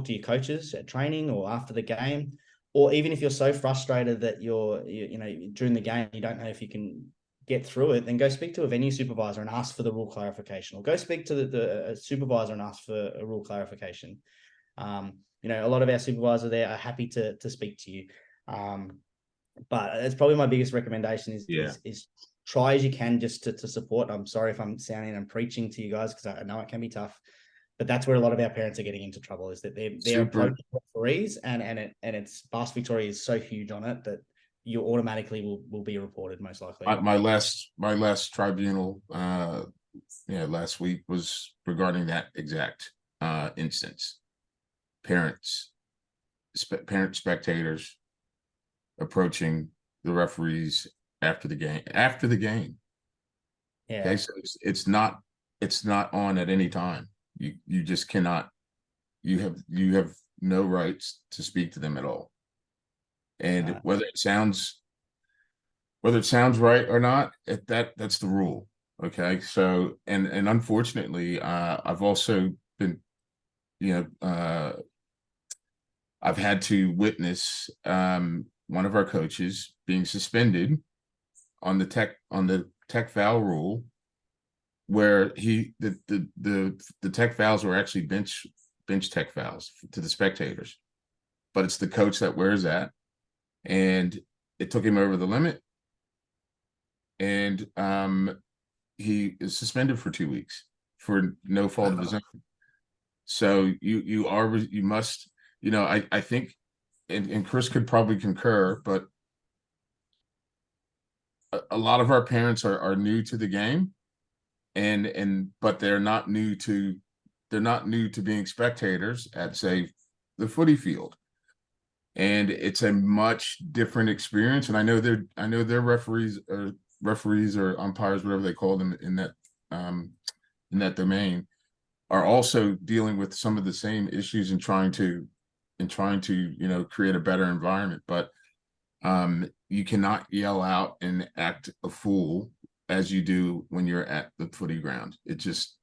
Speaker 1: your coaches at training or after the game, or even if you're so frustrated that you're during the game you don't know if you can get through it, then go speak to a venue supervisor and ask for the rule clarification, or go speak to the supervisor and ask for a rule clarification. A lot of our supervisors there are happy to speak to you, but it's probably my biggest recommendation is try as you can just to support. I'm sorry if I'm sounding and preaching to you guys, because I know it can be tough, but that's where a lot of our parents are getting into trouble, is that they're approaching referees, and it's Bass Victoria is so huge on it that you automatically will be reported, most likely.
Speaker 2: My last tribunal last week was regarding that exact instance. Parents, spectators approaching the referees after the game.
Speaker 1: Yeah.
Speaker 2: Okay, so it's not on at any time. You just cannot. You have no rights to speak to them at all. And whether it sounds right or not, that's the rule. Okay, so and unfortunately, I've also been, I've had to witness one of our coaches being suspended on the tech foul rule, where the tech fouls were actually bench tech fouls to the spectators, but it's the coach that wears that, and it took him over the limit, and he is suspended for 2 weeks for no fault of his own. So you must, I think, and Chris could probably concur, but a lot of our parents are new to the game, but they're not new to being spectators at, say, the footy field. and it's a much different experience. And I know their referees or umpires, whatever they call them in that domain, are also dealing with some of the same issues and trying to create a better environment. But you cannot yell out and act a fool as you do when you're at the footy ground. It's just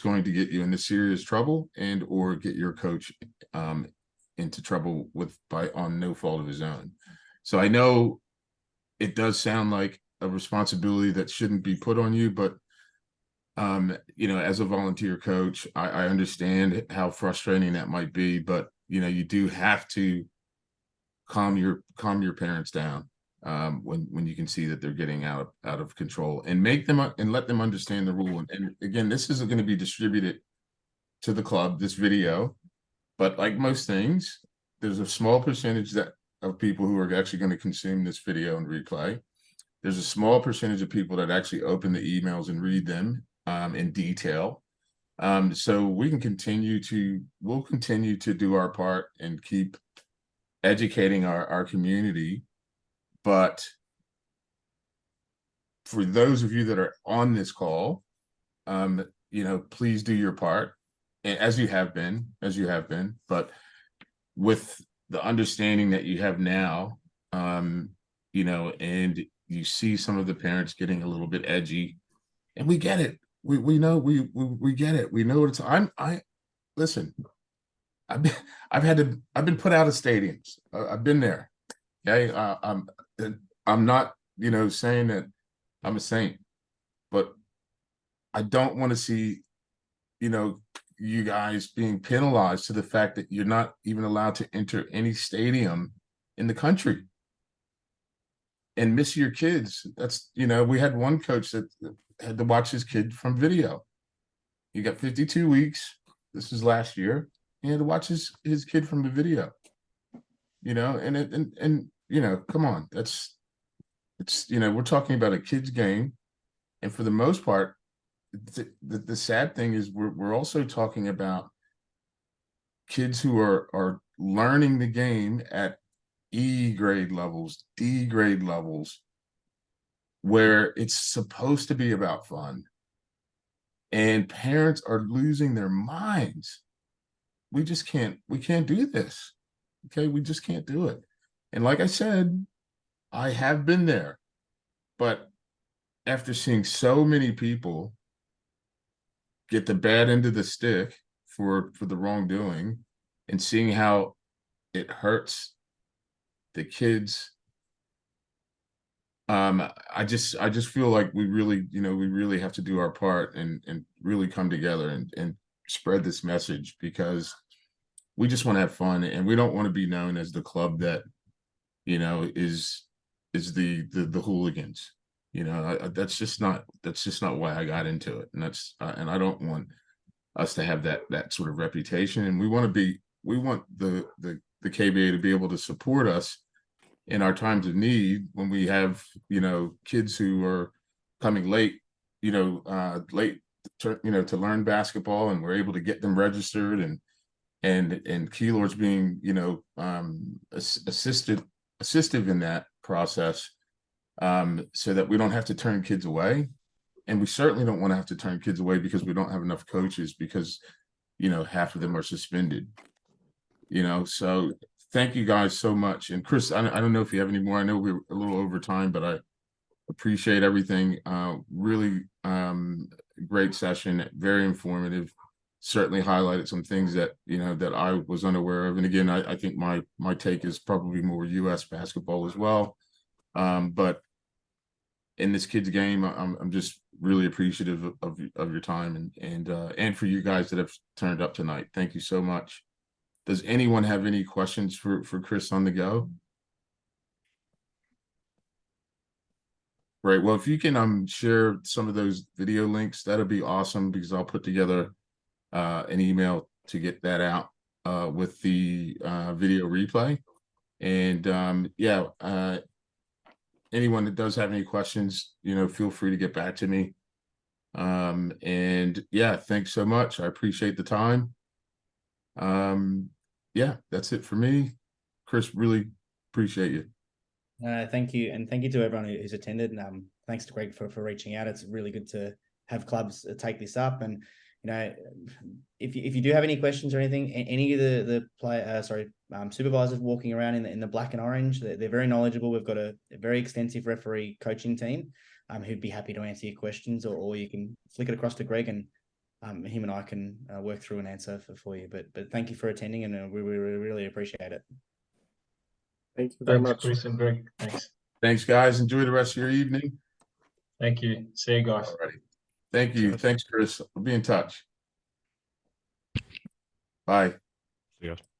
Speaker 2: going to get you into serious trouble and or get your coach into trouble on no fault of his own. So I know it does sound like a responsibility that shouldn't be put on you, but as a volunteer coach, I understand how frustrating that might be, but you do have to calm your parents down when you can see that they're getting out of control, and let them understand the rule. And again, this isn't going to be distributed to the club, this video, but like most things, there's a small percentage of people who are actually going to consume this video and replay. There's a small percentage of people that actually open the emails and read them in detail. So we'll continue to do our part and keep educating our community. But for those of you that are on this call, please do your part, as you have been, but with the understanding that you have now, and you see some of the parents getting a little bit edgy, and we get it. We know we get it. We know what it's. Listen. I've been put out of stadiums. I've been there. Okay, I'm not saying that I'm a saint, but I don't want to see you guys being penalized to the fact that you're not even allowed to enter any stadium in the country and miss your kids. That's we had one coach that had to watch his kid from video. He got 52 weeks. This was last year. He had to watch his kid from the video, and come on, we're talking about a kid's game. And for the most part, the sad thing is we're also talking about kids who are learning the game at E grade levels, D grade levels, where it's supposed to be about fun, and parents are losing their minds. We can't do this. Okay, we just can't do it. And like I said, I have been there, but after seeing so many people get the bad end of the stick for the wrongdoing, and seeing how it hurts the kids, I just feel like we really have to do our part and really come together and spread this message, because we just want to have fun, and we don't want to be known as the club that is the hooligans. That's just not why I got into it, and I don't want us to have that sort of reputation. And we want the KBA to be able to support us in our times of need, when we have kids who are coming late to learn basketball, and we're able to get them registered, and Keylord's being assistive in that process, so that we don't have to turn kids away. And we certainly don't want to have to turn kids away because we don't have enough coaches, because half of them are suspended. So thank you guys so much. And Chris, I don't know if you have any more. I know we're a little over time, but I appreciate everything. Really great session, very informative. Certainly highlighted some things that that I was unaware of. And again, I think my take is probably more U.S. basketball as well. But in this kid's game, I'm just really appreciative of your time, and for you guys that have turned up tonight. Thank you so much. Does anyone have any questions for Chris on the go? Right. Well, if you can share some of those video links, that'll be awesome, because I'll put together an email to get that out with the video replay. And anyone that does have any questions, feel free to get back to me. And yeah, thanks so much. I appreciate the time. yeah, that's it for me. Chris, really appreciate you.
Speaker 1: Thank you, and thank you to everyone who's attended. And thanks to Greg for reaching out. It's really good to have clubs take this up. And you know, if you do have any questions or anything, any of the supervisors walking around in the black and orange, they're very knowledgeable. We've got a very extensive referee coaching team, who'd be happy to answer your questions, or you can flick it across to Greg, and him and I can work through an answer for you. But thank you for attending, and we really appreciate it.
Speaker 6: Thank you very
Speaker 4: Thanks,
Speaker 6: much.
Speaker 4: Chris and Greg. Thanks.
Speaker 2: Thanks, guys. Enjoy the rest of your evening.
Speaker 4: Thank you. See you guys.
Speaker 2: Alrighty. Thank you. Thanks, Chris. I'll be in touch. Bye.
Speaker 5: See you guys.